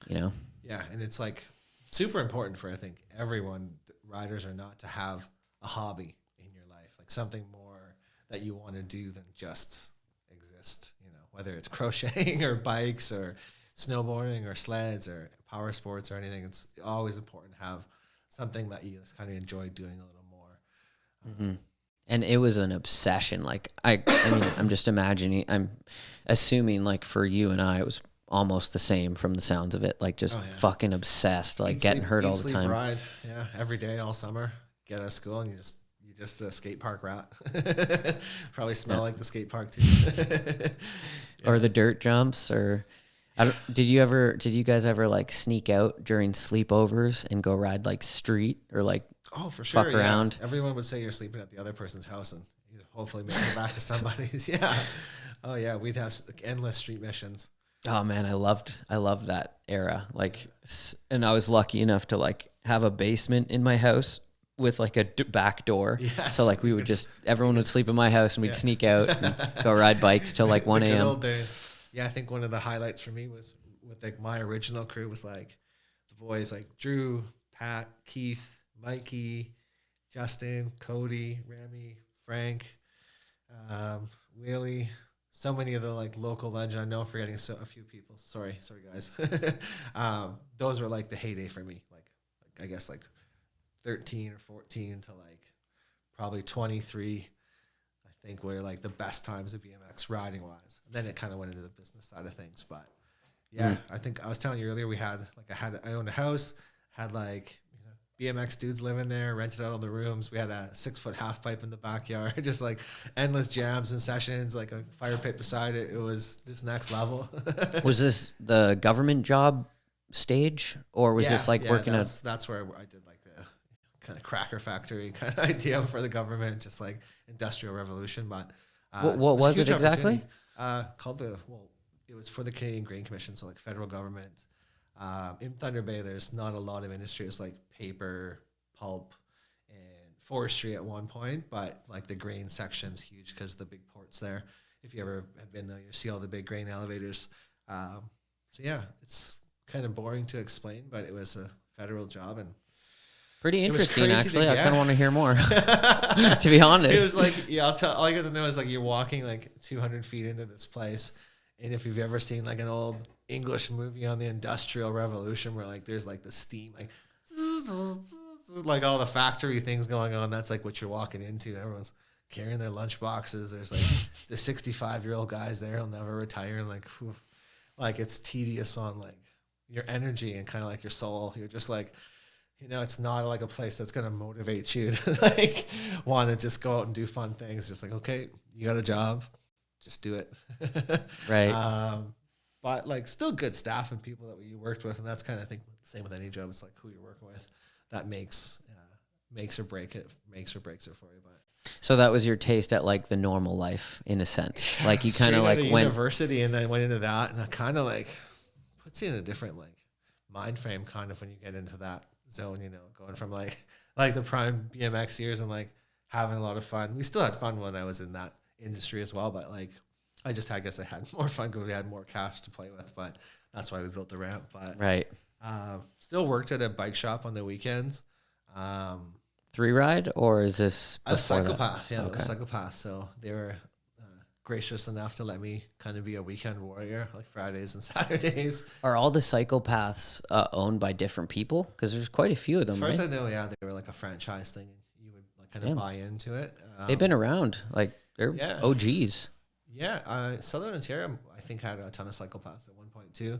Yeah, and it's like super important for, I think, everyone, riders or not, to have a hobby in your life, like something more that you want to do than just exist, whether it's crocheting or bikes or snowboarding or sleds or power sports or anything. It's always important to have something that you kind of enjoy doing a little more. Mm-hmm. And it was an obsession. Like I mean, I'm assuming like for you and I, it was almost the same from the sounds of it. Like just fucking obsessed, like getting hurt all the time. Ride, every day all summer. Get out of school and you just a skate park rat. Probably smell like the skate park too. Or the dirt jumps. Or did you guys ever like sneak out during sleepovers and go ride like street or like for sure, fuck around? Everyone would say you're sleeping at the other person's house and you hopefully make it back to somebody's. Yeah. Oh yeah, we'd have like endless street missions. Oh man, I loved that era. Like, and I was lucky enough to like have a basement in my house with like a back door. Yes. So like everyone would sleep in my house and we'd sneak out and go ride bikes till like 1 a.m. Good old days. Yeah, I think one of the highlights for me was with like my original crew was like the boys like Drew, Pat, Keith, Mikey, Justin, Cody, Remy, Frank, Wheelie. So many of the like local legends. I know I'm forgetting a few people. Sorry guys. Those were like the heyday for me. Like I guess like 13 or 14 to like probably 23, I think, were like the best times of BMX riding wise. And then it kind of went into the business side of things. But yeah, I think I was telling you earlier, I owned a house, had like BMX dudes living there, rented out all the rooms. We had a 6-foot half pipe in the backyard, just like endless jams and sessions, like a fire pit beside it. It was just next level. Was this the government job stage, or was this like working at? That's where I did like the kind of cracker factory kind of idea for the government, just like industrial revolution. But what was it exactly? It was for the Canadian Grain Commission, so like federal government. In Thunder Bay, there's not a lot of industries like paper, pulp, and forestry at one point, but like the grain section's huge because the big ports there. If you ever have been there, you see all the big grain elevators. So yeah, it's kind of boring to explain, but it was a federal job and pretty interesting. Actually, I kind of want to hear more. To be honest, it was like all you got to know is like you're walking like 200 feet into this place, and if you've ever seen like an old English movie on the Industrial Revolution where like there's like the steam like all the factory things going on, that's like what you're walking into. Everyone's carrying their lunch boxes. There's like the 65-year-old guys there who'll never retire, and like whew, like it's tedious on like your energy and kind of like your soul. You're just like, it's not like a place that's going to motivate you to like want to just go out and do fun things. Just like, okay, you got a job, just do it. Right. But like still good staff and people that you worked with. And that's kind of, I think, the same with any job. It's like who you're working with that makes or breaks it for you. But so that was your taste at like the normal life in a sense. Like you kind of like went university and then went into that, and it kind of like puts you in a different like mind frame kind of when you get into that zone, you know, going from like the prime BMX years and like having a lot of fun. We still had fun when I was in that industry as well, but like I guess I had more fun because we had more cash to play with, but that's why we built the ramp. But Right. still worked at a bike shop on the weekends. Three ride, or is this A before that? psychopath, yeah, Okay. a psychopath. So they were gracious enough to let me kind of be a weekend warrior, like Fridays and Saturdays. Are all the psychopaths owned by different people? Because there's quite a few of them, As far as right? I know, yeah, they were like a franchise thing, and you would like kind of Damn. buy into it. They've been around. Like, they're Yeah. OGs. Yeah, Southern Ontario, I think, had a ton of psychopaths at one point too.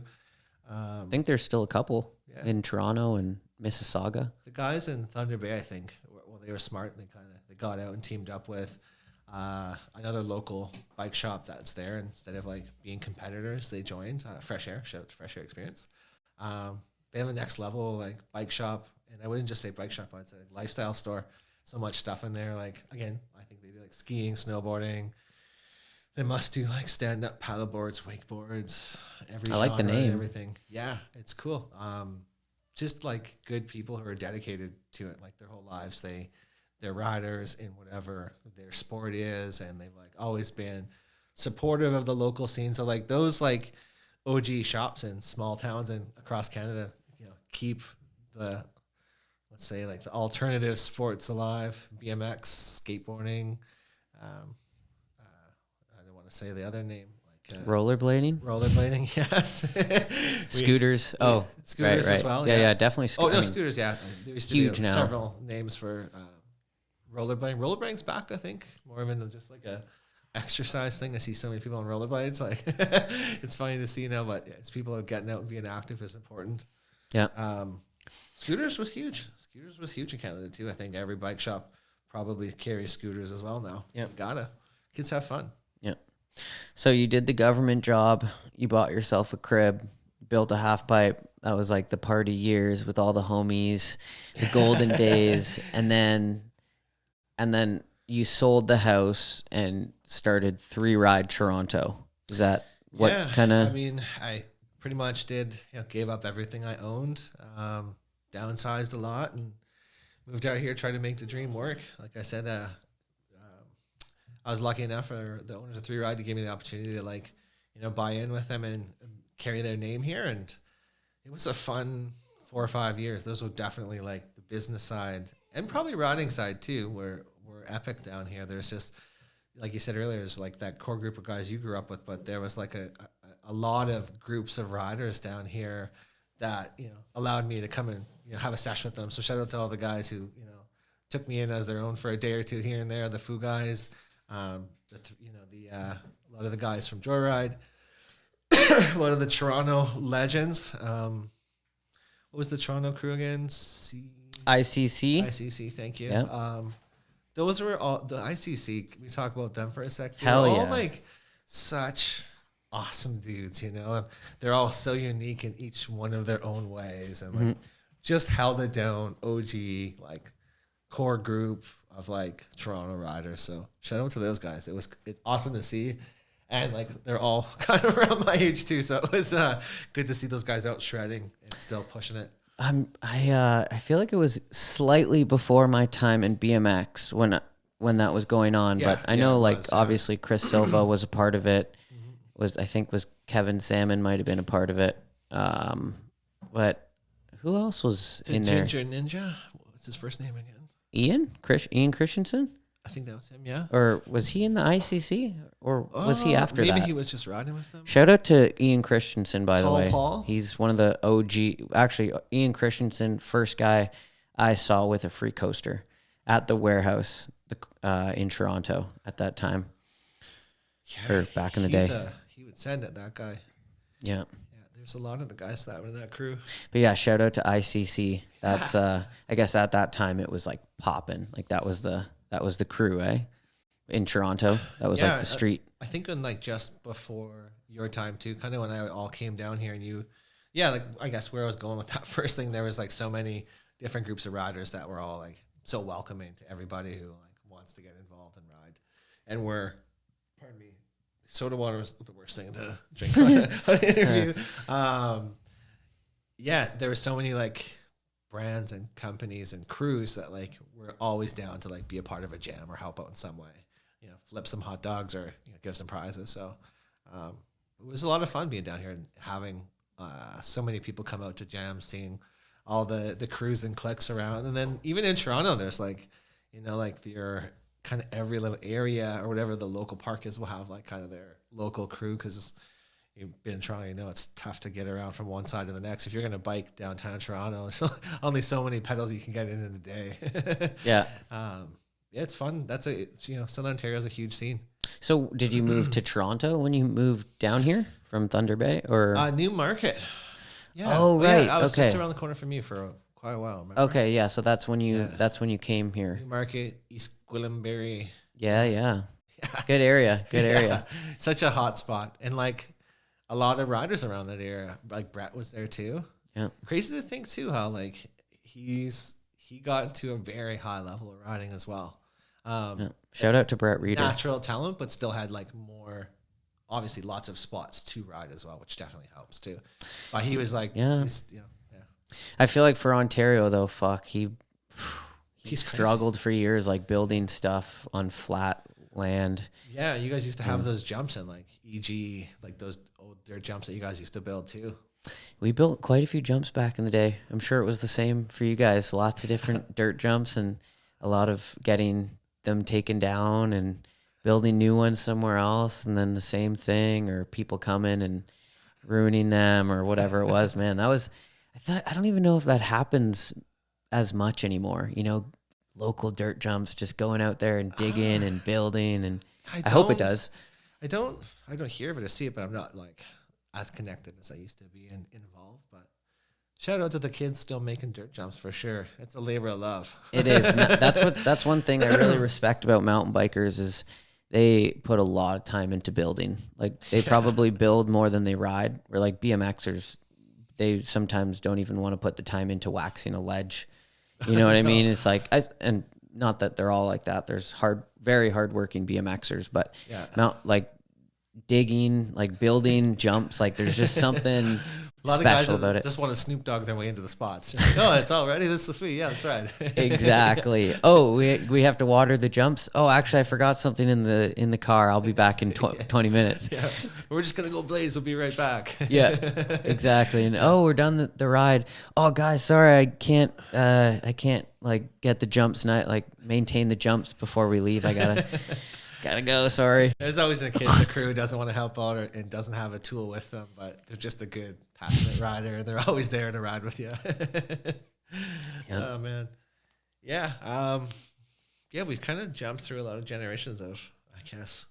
I think there's still a couple Yeah. in Toronto and Mississauga. The guys in Thunder Bay, I think, well, they were smart. They got out and teamed up with another local bike shop that's there. Instead of like being competitors, they joined Fresh Air. Shout out to Fresh Air Experience. They have a next level like bike shop, and I wouldn't just say bike shop. I'd say lifestyle store. So much stuff in there. Like again, I think they do like skiing, snowboarding. They must do like stand up paddleboards, wakeboards, every I like the genre and name. everything. Yeah, it's cool. Just like good people who are dedicated to it, like their whole lives. They're riders in whatever their sport is, and they've like always been supportive of the local scene. So like those like OG shops in small towns and across Canada, you know, keep the, let's say like the alternative sports alive, BMX, skateboarding. I don't want to say the other name, like Rollerblading? rollerblading. Yes, Scooters. Oh, scooters right, as well. Yeah, yeah, definitely. Oh no, I mean, scooters. Yeah, there used to huge be now. several names for rollerblading. Rollerblading's back, I think, more of in just like a exercise thing. I see so many people on rollerblades. Like it's funny to see now, but yeah, it's people getting out and being active is important. Yeah. Scooters was huge. Scooters was huge in Canada too. I think every bike shop probably carries scooters as well now. Yeah. Gotta. Kids have fun. Yeah. So you did the government job. You bought yourself a crib, built a half pipe. That was like the party years with all the homies, the golden days, and then you sold the house and started Three Ride Toronto. Is that what kind I of? mean, I pretty much did, gave up everything I owned, downsized a lot, and moved out here, tried to make the dream work. Like I said, I was lucky enough for the owners of Three Ride to give me the opportunity to, buy in with them and carry their name here. And it was a fun 4 or 5 years. Those were definitely like the business side and probably riding side too, were epic down here. There's just, like you said earlier, there's like that core group of guys you grew up with, but there was like a lot of groups of riders down here that, allowed me to come and, have a session with them. So shout out to all the guys who, took me in as their own for a day or two here and there. The Foo guys, a lot of the guys from Joyride, a lot of the Toronto legends. What was the Toronto crew again? ICC. ICC, thank you. Yeah. Those were all the ICC. Can we talk about them for a sec? Hell They're yeah. all like such awesome dudes, and they're all so unique in each one of their own ways, and like just held it down. OG like core group of like Toronto riders. So shout out to those guys. It's awesome to see, and like they're all kind of around my age too. So it was good to see those guys out shredding and still pushing it. I feel like it was slightly before my time in BMX when that was going on, Yeah, but I know it was, obviously Chris Silva was a part of it. I think Kevin Salmon might have been a part of it. But who else was in there? Ginger Ninja. What's his first name again? Ian Christensen, I think that was him. Yeah. or was he in the ICC, or was he after maybe that? he was just riding with them. Shout out to Ian Christensen, by the Tall way. Paul? He's one of the OG. Actually, Ian Christensen, first guy I saw with a free coaster at the warehouse in Toronto at that time, or back in the day. He would send it, that guy. Yeah. Yeah, there's a lot of the guys that were in that crew. But yeah, shout out to ICC. That's I guess at that time it was like popping. Like that was the crew, in Toronto. That was like the street. I think when like just before your time too, kind of when I all came down here and like I guess where I was going with that first thing, there was like so many different groups of riders that were all like so welcoming to everybody who like wants to get involved and ride. And pardon me, soda water was the worst thing to drink on an interview. Yeah, there were so many like brands and companies and crews that like were always down to like be a part of a jam or help out in some way, you know, flip some hot dogs or, you know, give some prizes. So it was a lot of fun being down here and having so many people come out to jams, seeing all the crews and cliques around. And then even in Toronto, there's like, you know, like your kind of every little area or whatever the local park is will have like kind of their local crew, because you've been in Toronto, you know, it's tough to get around from one side to the next. If you're going to bike downtown Toronto, there's only so many pedals you can get in a day. Yeah. Yeah, it's fun. You know, Southern Ontario is a huge scene. So did you move to Toronto when you moved down here from Thunder Bay, or Newmarket? Yeah. Oh, right. Yeah, I was Okay. just around the corner from you for quite a while. Remember? Okay, yeah. So that's when you came here. Newmarket, East Gwillimbury. Yeah. Good area. Good area. Yeah. Such a hot spot, and like a lot of riders around that area. Like Brett was there too. Yeah. Crazy to think too how like he got to a very high level of riding as well. Yeah. Shout out to Brett Reeder. Natural talent, but still had like more, obviously lots of spots to ride as well, which definitely helps too. But he was like, Yeah. You know, I feel like for Ontario though, he He's struggled for years, like building stuff on flat land. Yeah, you guys used to have those jumps in like EG, like those old dirt jumps that you guys used to build too. We built quite a few jumps back in the day. I'm sure it was the same for you guys. Lots of different dirt jumps and a lot of getting them taken down and building new ones somewhere else, and then the same thing, or people coming and ruining them or whatever it was. Man, I don't even know if that happens as much anymore. You know, local dirt jumps, just going out there and digging and building, and I hope it does. I don't hear of it or see it, but I'm not like as connected as I used to be involved. But shout out to the kids still making dirt jumps for sure. It's a labor of love. It is. And that's one thing I really respect about mountain bikers is they put a lot of time into building. Like they probably build more than they ride. Or like BMXers, they sometimes don't even want to put the time into waxing a ledge. You know what I mean? It's like, and not that they're all like that. There's very hardworking BMXers, but like digging, like building jumps, like there's just something a lot special of guys about it. Just want to Snoop Dogg their way into the spots. Like, oh, it's all ready. This is sweet. Yeah, that's right. Exactly. Oh, we have to water the jumps. Oh, actually, I forgot something in the car. I'll be back in 20 minutes. Yeah, we're just gonna go blaze. We'll be right back. Yeah, exactly. And we're done the ride. Oh, guys, sorry, I can't like get the jumps like maintain the jumps before we leave. I gotta go. Sorry. There's always a kid in the crew who doesn't want to help out and doesn't have a tool with them, but they're just a good, passionate rider. They're always there to ride with you. Oh man, yeah, yeah. We've kind of jumped through a lot of generations of, I guess,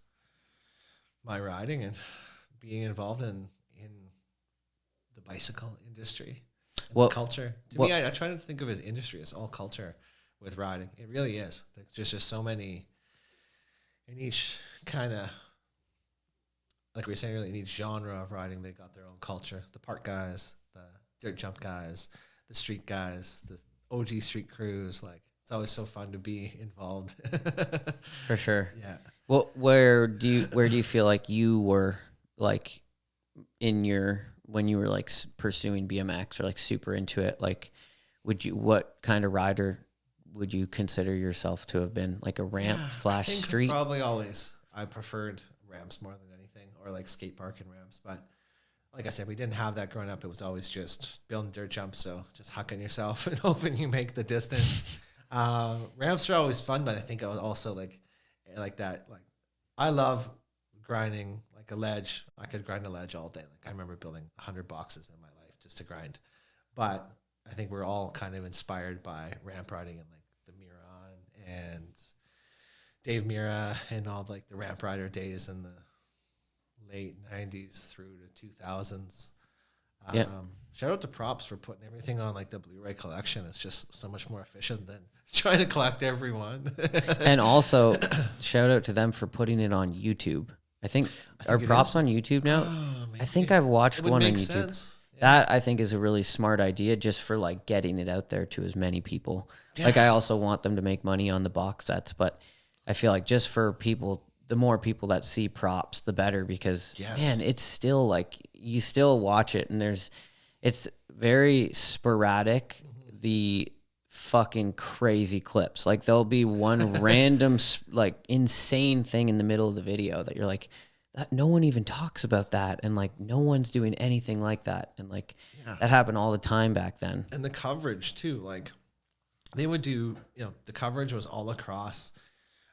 my riding and being involved in the bicycle industry, and the culture. To me, I try to think of it as industry as all culture with riding. It really is. There's just so many. In each kind of, like we were saying earlier, in each genre of riding, they got their own culture. The park guys, the dirt jump guys, the street guys, the OG street crews. Like, it's always so fun to be involved. For sure. Yeah. Well, where do you feel like you were like when you were like pursuing BMX or like super into it? Like, what kind of rider would you consider yourself to have been? Like a ramp / street? Probably always. I preferred ramps more than anything, or like skate park and ramps. But like I said, we didn't have that growing up. It was always just building dirt jumps. So just hucking yourself and hoping you make the distance. Ramps are always fun, but I think I was also like that. Like I love grinding like a ledge. I could grind a ledge all day. Like I remember building 100 boxes in my life just to grind. But I think we're all kind of inspired by ramp riding and like the Miron and Dave Mira and all like the ramp rider days in the late 90s through to 2000s. Shout out to Props for putting everything on like the Blu-ray collection. It's just so much more efficient than trying to collect everyone. And also shout out to them for putting it on YouTube. I think are Props on YouTube now? I think I've watched one on YouTube. Sense. That I think is a really smart idea just for like getting it out there to as many people. Yeah. Like I also want them to make money on the box sets, but I feel like just for people, the more people that see Props, the better, because man, it's still like you still watch it and it's very sporadic. the fucking crazy clips. Like there'll be one random like insane thing in the middle of the video that you're like, that no one even talks about that, and like no one's doing anything like that, and like that happened all the time back then. And the coverage too, like they would do, the coverage was all across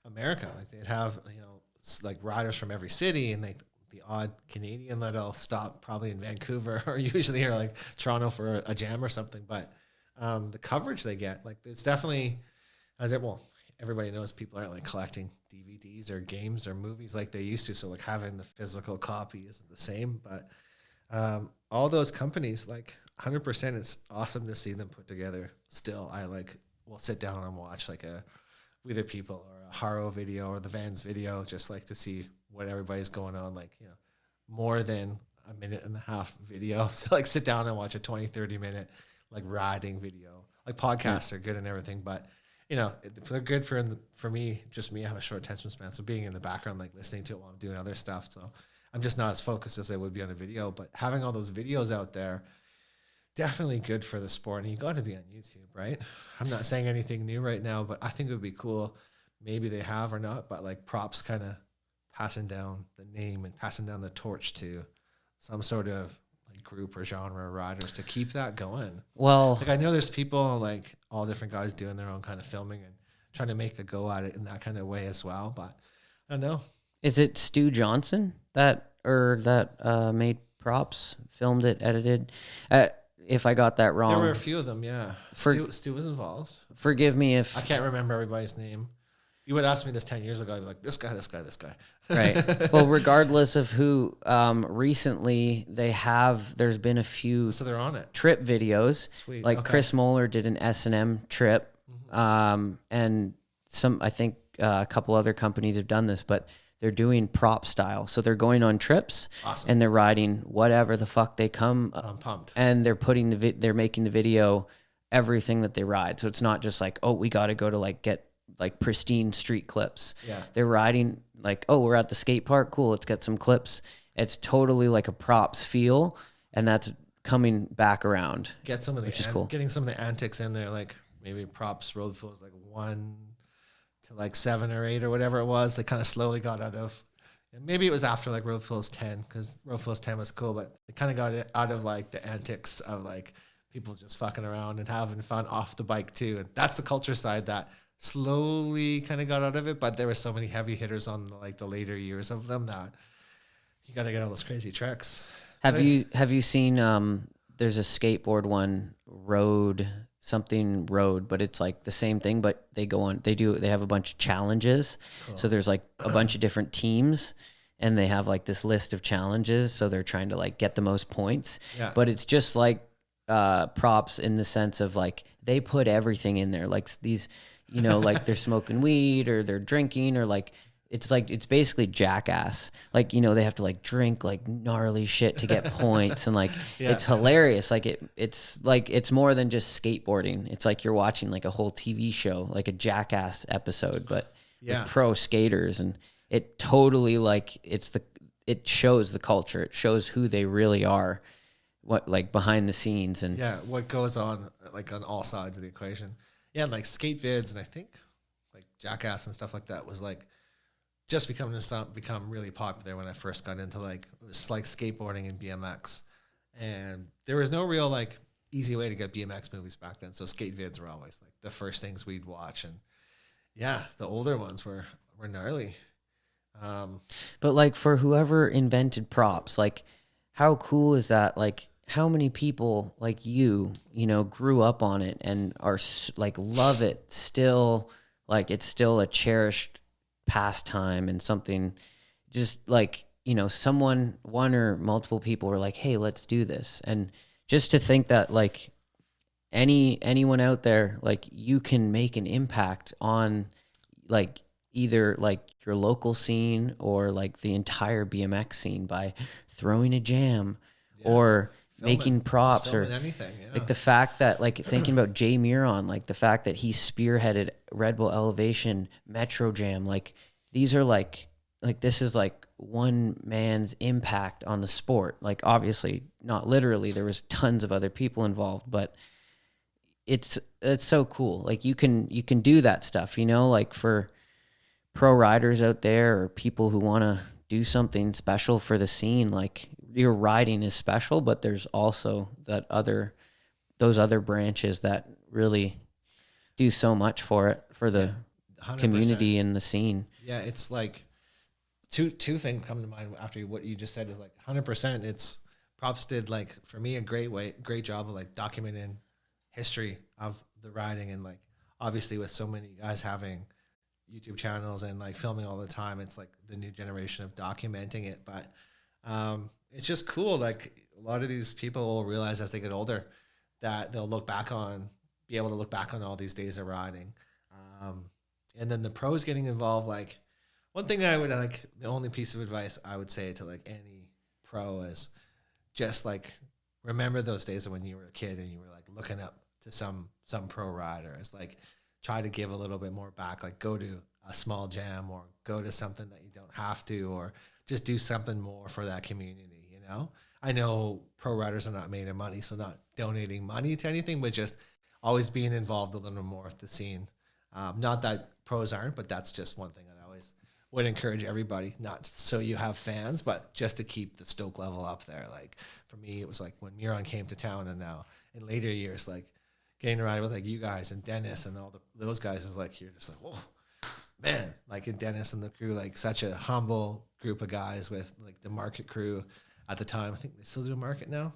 America. Like they'd have, like riders from every city, and like the odd Canadian that'll stop probably in Vancouver or usually or like Toronto for a jam or something. But the coverage they get, like it's definitely, everybody knows people aren't like collecting DVDs or games or movies like they used to. So like having the physical copy isn't the same, but all those companies, like 100%, it's awesome to see them put together. Still, we'll sit down and watch like a We the People or a Haro video or the Vans video, just like to see what everybody's going on, like, more than a minute and a half video. So like sit down and watch a 20, 30 minute like riding video. Like podcasts are good and everything, but they're good for me, just me. I have a short attention span. So being in the background, like listening to it while I'm doing other stuff. So I'm just not as focused as I would be on a video, but having all those videos out there, definitely good for the sport. And you got to be on YouTube, right? I'm not saying anything new right now, but I think it would be cool. Maybe they have or not, but like props kind of passing down the name and passing down the torch to some sort of like group or genre of riders to keep that going. Well, like I know there's people, like all different guys doing their own kind of filming and trying to make a go at it in that kind of way as well. But I don't know. Is it Stu Johnson that made props, filmed it, edited? If I got that wrong. There were a few of them, yeah. Stu was involved. Forgive me if... I can't remember everybody's name. You would ask me this 10 years ago, I'd be like, this guy. Right. Well, regardless of who, recently there's been a few... So they're on it. Trip videos. Sweet. Like Chris Moeller did an S&M trip. Mm-hmm. And I think a couple other companies have done this, but they're doing prop style. So they're going on trips. Awesome. And they're riding whatever the fuck they come. I'm pumped. And they're they're making the video everything that they ride. So it's not just like, oh, we got to go to like get like pristine street clips. Yeah. They're riding like, oh, we're at the skate park. Cool. Let's get some clips. It's totally like a props feel. And that's coming back around. Get some of the, which is cool. Getting some of the antics in there. Like maybe props road flows like 1 to like 7 or 8 or whatever it was. They kind of slowly got out of, and maybe it was after like road flows 10, because road flows 10 was cool, but they kind of got it out of like the antics of like people just fucking around and having fun off the bike too. And that's the culture side that slowly kind of got out of it, but there were so many heavy hitters on like the later years of them that you got to get all those crazy tricks. Have you seen there's a skateboard one, road, but it's like the same thing, but they have a bunch of challenges. Cool. So there's like a bunch of different teams and they have like this list of challenges. So they're trying to like get the most points, but it's just like props in the sense of like they put everything in there, like these, like they're smoking weed or they're drinking or like it's basically Jackass. Like, they have to like drink like gnarly shit to get points and like it's hilarious. Like it's more than just skateboarding. It's like you're watching like a whole TV show, like a Jackass episode, but with pro skaters, and it totally like it shows the culture. It shows who they really are, what like behind the scenes and what goes on like on all sides of the equation. Yeah, like skate vids and I think like Jackass and stuff like that was like just become really popular when I first got into like, it was like skateboarding and BMX, and there was no real like easy way to get BMX movies back then. So skate vids were always like the first things we'd watch, and the older ones were gnarly. But like for whoever invented props, like how cool is that? Like how many people like you grew up on it and are like love it still, like it's still a cherished pastime and something just like, one or multiple people were like, hey, let's do this. And just to think that like anyone out there, like you can make an impact on like either like your local scene or like the entire BMX scene by throwing a jam or making props or anything. Like the fact that like thinking about Jay Miron, like the fact that he spearheaded Red Bull Elevation, Metro Jam, like these are like this is like one man's impact on the sport. Like obviously not literally, there was tons of other people involved, but it's so cool. Like you can do that stuff, you know, like for pro riders out there or people who want to do something special for the scene. Like your riding is special, but there's also those other branches that really do so much for it, for the 100%. community and the scene. Yeah, it's like two things come to mind after what you just said is like 100%. It's props did like for me a great job of like documenting history of the riding, and like obviously with so many guys having YouTube channels and like filming all the time, it's like the new generation of documenting it. But it's just cool. Like a lot of these people will realize as they get older that they'll be able to look back on all these days of riding. And then the pros getting involved, like one thing I would like, the only piece of advice I would say to like any pro is just like remember those days of when you were a kid and you were like looking up to some pro rider. It's like try to give a little bit more back, like go to a small jam or go to something that you don't have to, or just do something more for that community, you know? I know pro riders are not made of money, so not donating money to anything, but just always being involved a little more with the scene. Not that pros aren't, but that's just one thing that I always would encourage everybody, not so you have fans, but just to keep the stoke level up there. Like for me, it was like when Miron came to town, and now in later years, like getting to ride with like you guys and Dennis and all those guys is like, you're just like, whoa, man, like in Dennis and the crew, like such a humble group of guys with like the market crew at the time. I think they still do a market now.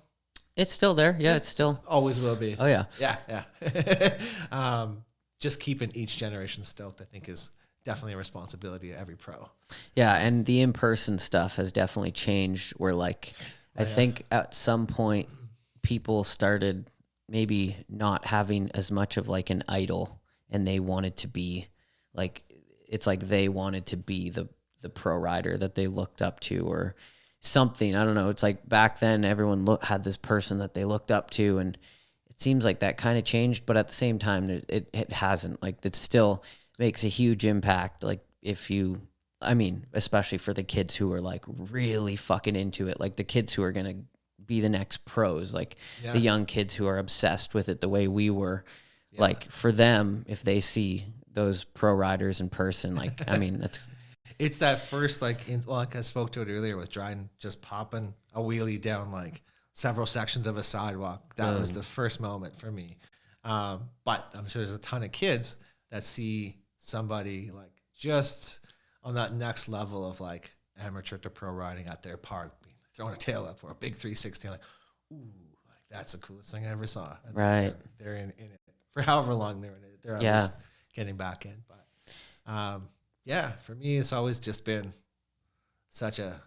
It's still there. Yeah, it's still always will be. Oh yeah. Yeah. Just keeping each generation stoked, I think, is definitely a responsibility of every pro. Yeah, and the in-person stuff has definitely changed where like I think at some point people started maybe not having as much of like an idol, and they wanted to be like, it's like they wanted to be the pro rider that they looked up to or something. I don't know. It's like back then everyone had this person that they looked up to, and it seems like that kind of changed, but at the same time it hasn't. Like it still makes a huge impact. Like especially for the kids who are like really fucking into it, like the kids who are going to be the next pros, like the young kids who are obsessed with it the way we were. Like for them, if they see those pro riders in person, like, I mean, it's that first, like, like I spoke to it earlier with Dryden just popping a wheelie down like several sections of a sidewalk. That was the first moment for me. But I'm sure there's a ton of kids that see somebody like just on that next level of like amateur to pro riding at their park, throwing a tail up or a big 360, like, ooh, like that's the coolest thing I ever saw. And right. They're in it for however long they're in it. They're at least getting back in. But yeah, for me, it's always just been such a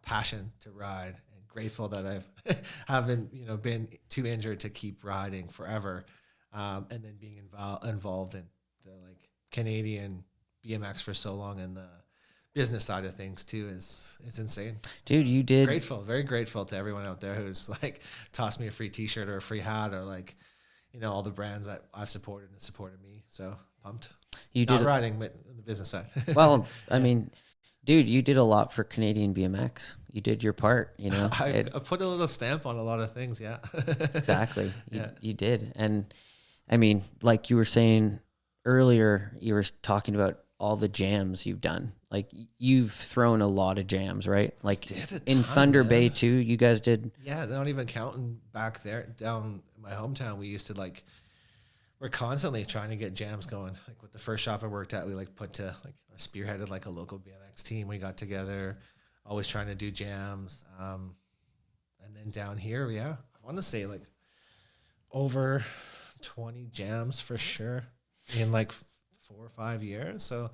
passion to ride, and grateful that I've haven't been too injured to keep riding forever, and then being involved in the like Canadian BMX for so long, and the business side of things too is insane. Dude, you did very grateful to everyone out there who's like tossed me a free t-shirt or a free hat, or like all the brands that I've supported and supported me. So pumped. You Not did riding, but the business side. Well, I mean, dude, you did a lot for Canadian BMX. You did your part, I put a little stamp on a lot of things. Yeah, exactly. You did. And I mean, like you were saying earlier, you were talking about all the jams you've done. Like you've thrown a lot of jams, right? Like in Thunder Bay too, you guys did. Yeah, not even counting back there down in my hometown. We used to like, we're constantly trying to get jams going. Like with the first shop I worked at, we like put to like I spearheaded like a local BMX team. We got together, always trying to do jams. And then down here, I want to say like over 20 jams for sure in like 4 or 5 years. So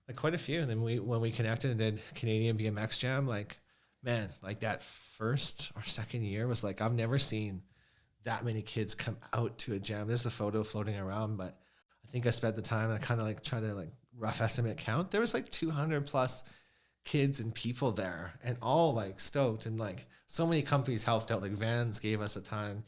like quite a few. And then when we connected and did Canadian BMX Jam, like, man, like that first or second year was like, I've never seen that many kids come out to a jam. There's a photo floating around, but I think I spent the time and I kind of like try to like rough estimate count. There was like 200 plus kids and people there, and all like stoked, and like so many companies helped out. Like Vans gave us a ton,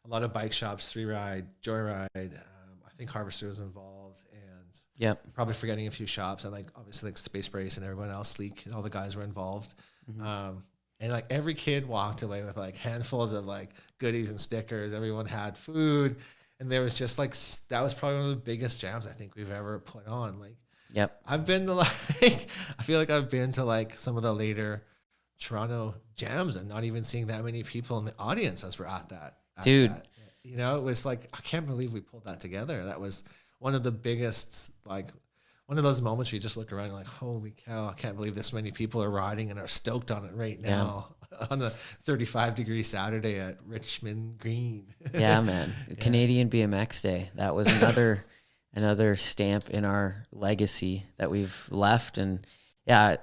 a lot of bike shops, 3Ride, Joyride. I think Harvester was involved, and probably forgetting a few shops, and like obviously like Space Brace and everyone else, Sleek, and all the guys were involved. Mm-hmm. And like every kid walked away with like handfuls of like goodies and stickers. Everyone had food. And there was just like, that was probably one of the biggest jams I think we've ever put on. Like, Yep. I've been to like, I feel like I've been to like some of the later Toronto jams and not even seeing that many people in the audience as we're at that. Dude. You know, it was like, I can't believe we pulled that together. That was one of the biggest, like, one of those moments where you just look around and like, holy cow, I can't believe this many people are riding and are stoked on it right now on the 35-degree Saturday at Richmond Green. Yeah, man. Canadian BMX Day. That was another stamp in our legacy that we've left. And yeah,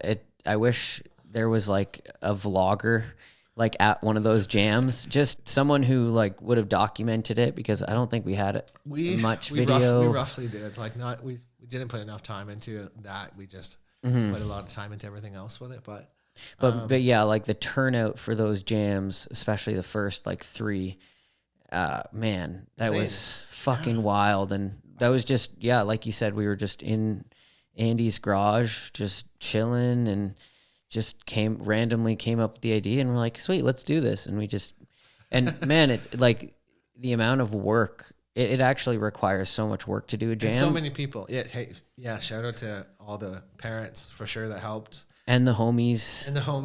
I wish there was like a vlogger like at one of those jams, just someone who like would have documented it, because I don't think we had much video. We roughly did. Like, not, we didn't put enough time into that. We just put a lot of time into everything else with it. But yeah, like the turnout for those jams, especially the first like 3, man, that was fucking wild. And that was just, like you said, we were just in Andy's garage, just chilling, and just randomly came up with the idea, and we're like, sweet, let's do this. And we just, and man, it like the amount of work, it actually requires so much work to do a jam. And so many people. Yeah. Shout out to all the parents for sure that helped. And the homies.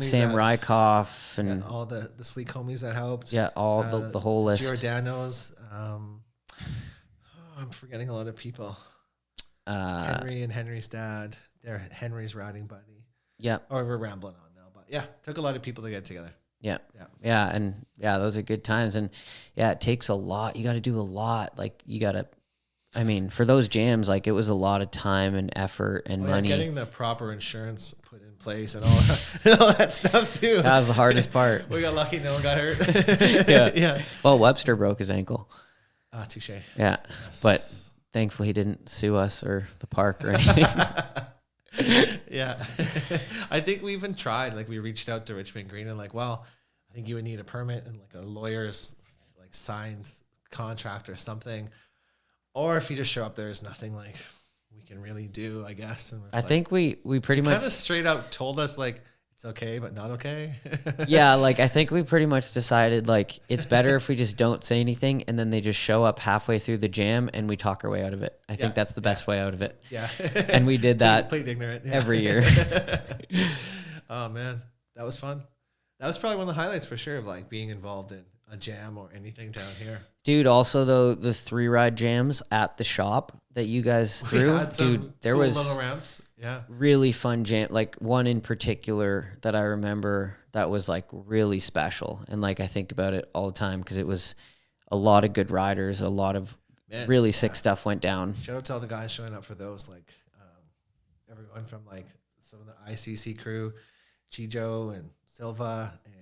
Sam Rykoff and all the sleek homies that helped. Yeah, all the whole list. Giordano's. I'm forgetting a lot of people. Henry and Henry's dad. They're Henry's riding buddy. Yeah. Or we're rambling on now, but yeah, took a lot of people to get together. Yeah. And those are good times. And yeah, it takes a lot. You got to do a lot. Like I mean, for those jams, like it was a lot of time and effort and money. Getting the proper insurance put in place and all that stuff too. That was the hardest part. We got lucky. No one got hurt. Yeah. Well, Webster broke his ankle. Touche. Yeah. Yes. But thankfully he didn't sue us or the park or anything. Yeah. I think we even tried, like we reached out to Richmond Green and like, well, I think you would need a permit and like a lawyer's like signed contract or something. Or if you just show up, there's nothing like we can really do, I guess. And I think we pretty much kind of straight out told us like, it's okay, but not okay. Yeah. Like I think we pretty much decided like it's better if we just don't say anything, and then they just show up halfway through the jam and we talk our way out of it. I think that's the best way out of it. Yeah. And we did that played ignorant every year. Oh man, that was fun. That was probably one of the highlights for sure of like being involved in a jam or anything down here. Dude, also though, the 3-ride jams at the shop that you guys threw, dude, there cool was little ramps. Yeah. Really fun jam. Like one in particular that I remember that was like really special. And like I think about it all the time because it was a lot of good riders, a lot of really sick stuff went down. Shout out to all the guys showing up for those, like everyone from like some of the ICC crew, Chijo and Silva and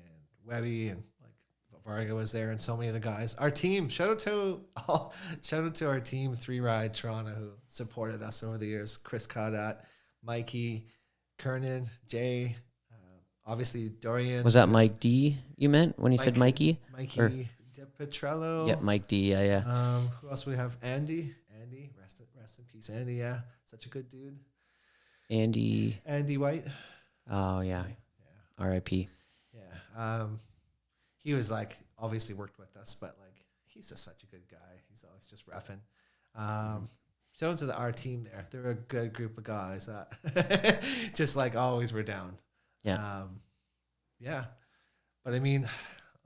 Webby and Varga was there, and so many of the guys. Our team, shout out to our team, 3Ride Toronto, who supported us over the years. Chris Caudat, Mikey, Kernan, Jay, obviously Dorian. Was that Mike D you meant when you said Mikey? Mikey DePetrello. Yeah, Mike D, yeah. Who else we have? Andy, rest in peace, Andy, yeah. Such a good dude. Andy White. Oh, yeah. R.I.P. Yeah. He was like obviously worked with us, but like he's just such a good guy. He's always just repping. Shout out to our team there. They're a good group of guys that just like always were down. Yeah. But I mean,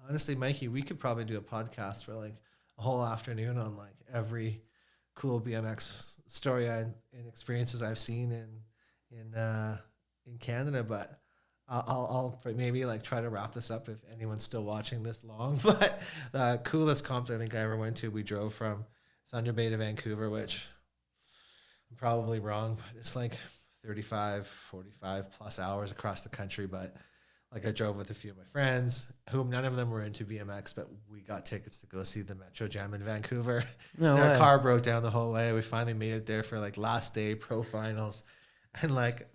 honestly, Mikey, we could probably do a podcast for like a whole afternoon on like every cool BMX story and experiences I've seen in Canada, but I'll maybe like try to wrap this up if anyone's still watching this long. But the coolest comp I think I ever went to, we drove from Thunder Bay to Vancouver, which I'm probably wrong, but it's like 35, 45 plus hours across the country. But like I drove with a few of my friends, whom none of them were into BMX, but we got tickets to go see the Metro Jam in Vancouver. No and way. Our car broke down the whole way. We finally made it there for like last day pro finals, and like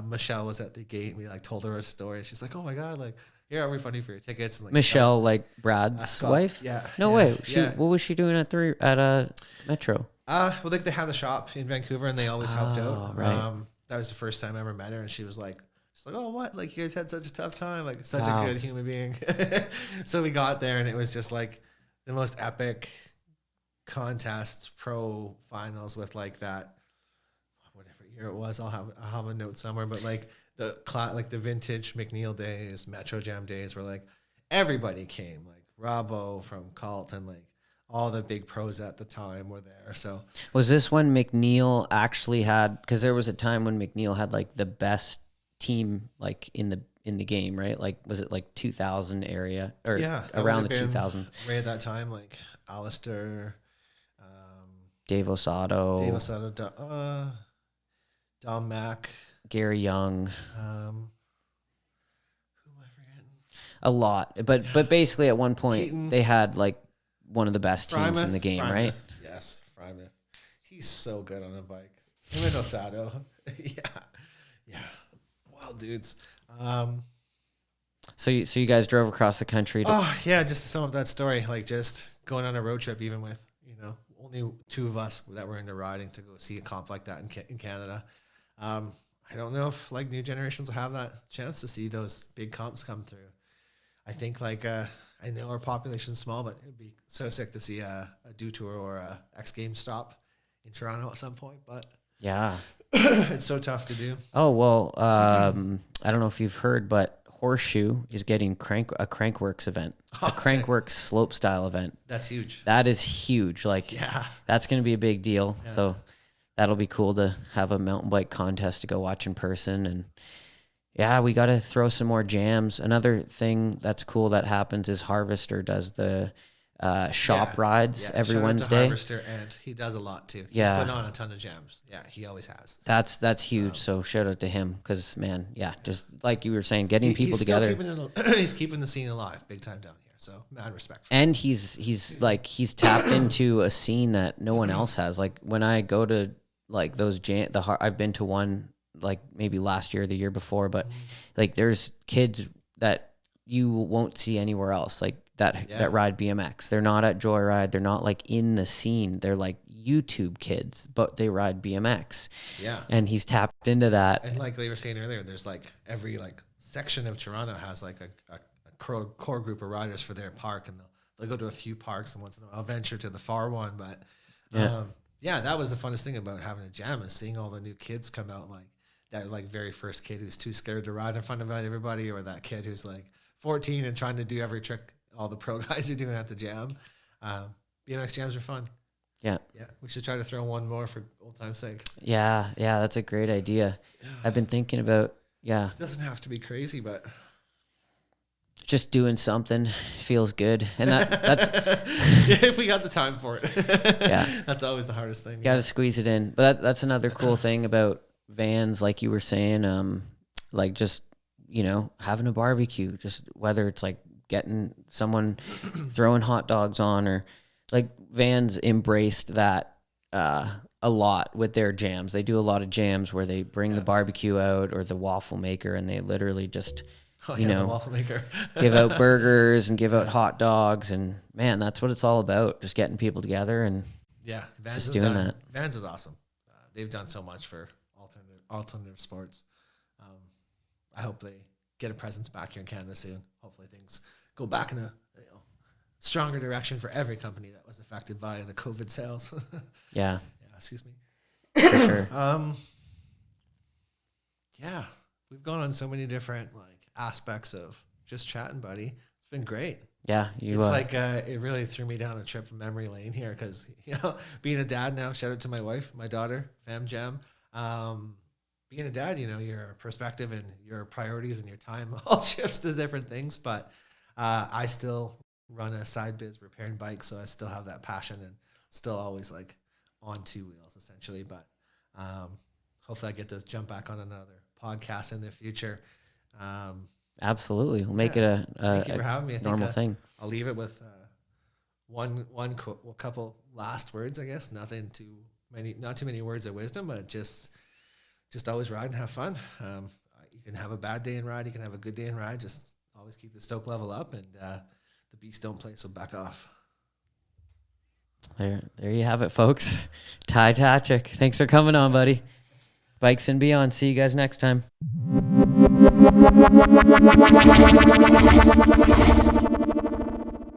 Michelle was at the gate, and we like told her a story. She's like, "Oh my god, like here, are we funny for your tickets?" And, like, Michelle, like Brad's wife. Yeah. No way. What was she doing at Metro? Well, like they had the shop in Vancouver, and they always helped out. Right. That was the first time I ever met her, and she was like, "Oh, what? Like you guys had such a tough time. Like such a good human being." So we got there, and it was just like the most epic contests, pro finals with like that, whatever year it was. I'll have a note somewhere, but like the vintage McNeil days, Metro Jam days, where like everybody came, like Robbo from Carlton, like all the big pros at the time were there. So was this when McNeil actually had? Because there was a time when McNeil had like the best team like in the game, right? Like was it like 2000 area or around the 2000? Right at that time, like Alistair, Dave Osato, Dom Mack, Gary Young. who am I forgetting? A lot, but basically at one point Keaton. they had like one of the best teams in the game, right? Yes, Frymouth. He's so good on a bike. Him and Osato. Yeah. Wild dudes. So you guys drove across the country to just to sum up that story, like just going on a road trip, even with, only two of us that were into riding, to go see a comp like that in Canada. I don't know if like new generations will have that chance to see those big comps come through. I think like, I know our population's small, but it'd be so sick to see a Do Tour or a X Games stop in Toronto at some point, but yeah. it's so tough to do. Oh, well, I don't know if you've heard, but Horseshoe is getting a Crankworks event, a Crankworks slope style event. That's huge. That is huge. Like, that's going to be a big deal. Yeah. So that'll be cool to have a mountain bike contest to go watch in person. And yeah, we got to throw some more jams. Another thing that's cool that happens is Harvester does the shop rides every Shout Wednesday. Out to Harvester, and he does a lot too. He's putting on a ton of jams. Yeah, he always has. That's huge. So shout out to him because man, just like you were saying, getting people together. He's keeping the scene alive, big time down here. So mad respect. And he's tapped into a scene that no one else has. Like when I go to like those I've been to one like maybe last year or the year before, but like there's kids that you won't see anywhere else. Like that ride BMX. They're not at Joyride. They're not like in the scene. They're like YouTube kids, but they ride BMX. Yeah. And he's tapped into that. And like they were saying earlier, there's like every like section of Toronto has like a core group of riders for their park, and they'll go to a few parks, and once in a while I'll venture to the far one. But that was the funnest thing about having a jam, is seeing all the new kids come out, like that like very first kid who's too scared to ride in front of everybody, or that kid who's like 14 and trying to do every trick all the pro guys are doing at the jam. BMX jams are fun. Yeah. We should try to throw one more for old time's sake. Yeah, that's a great idea. I've been thinking about, It doesn't have to be crazy, but just doing something feels good. And that's if we got the time for it. That's always the hardest thing. Got to squeeze it in. But that's another cool thing about vans, like you were saying, like just, having a barbecue, just whether it's like getting someone throwing hot dogs on, or like vans embraced that a lot with their jams. They do a lot of jams where they bring the barbecue out or the waffle maker, and they literally just the waffle maker. give out burgers and give out hot dogs, and man, that's what it's all about, just getting people together and Vans just doing that. Vans is awesome. They've done so much for alternative sports. I hope they get a presence back here in Canada soon. Hopefully things go back in a stronger direction for every company that was affected by the COVID sales. Excuse me. For sure. We've gone on so many different aspects of just chatting, buddy. It's been great. Yeah, it's like it really threw me down a trip of memory lane here, because being a dad now. Shout out to my wife, my daughter, Fam Jam. Being a dad, your perspective and your priorities and your time all shifts to different things. But I still run a side biz repairing bikes, so I still have that passion and still always on two wheels essentially. But hopefully I get to jump back on another podcast in the future. Absolutely, we'll make it thank you for having me. normal thing. I'll leave it with couple last words, I guess. Not too many words of wisdom, but just always ride and have fun. You can have a bad day and ride. You can have a good day and ride. Just always keep the stoke level up, and the beasts don't play, so back off. There you have it, folks. Ty Tachyk, thanks for coming on, buddy. Bikes and Beyond. See you guys next time.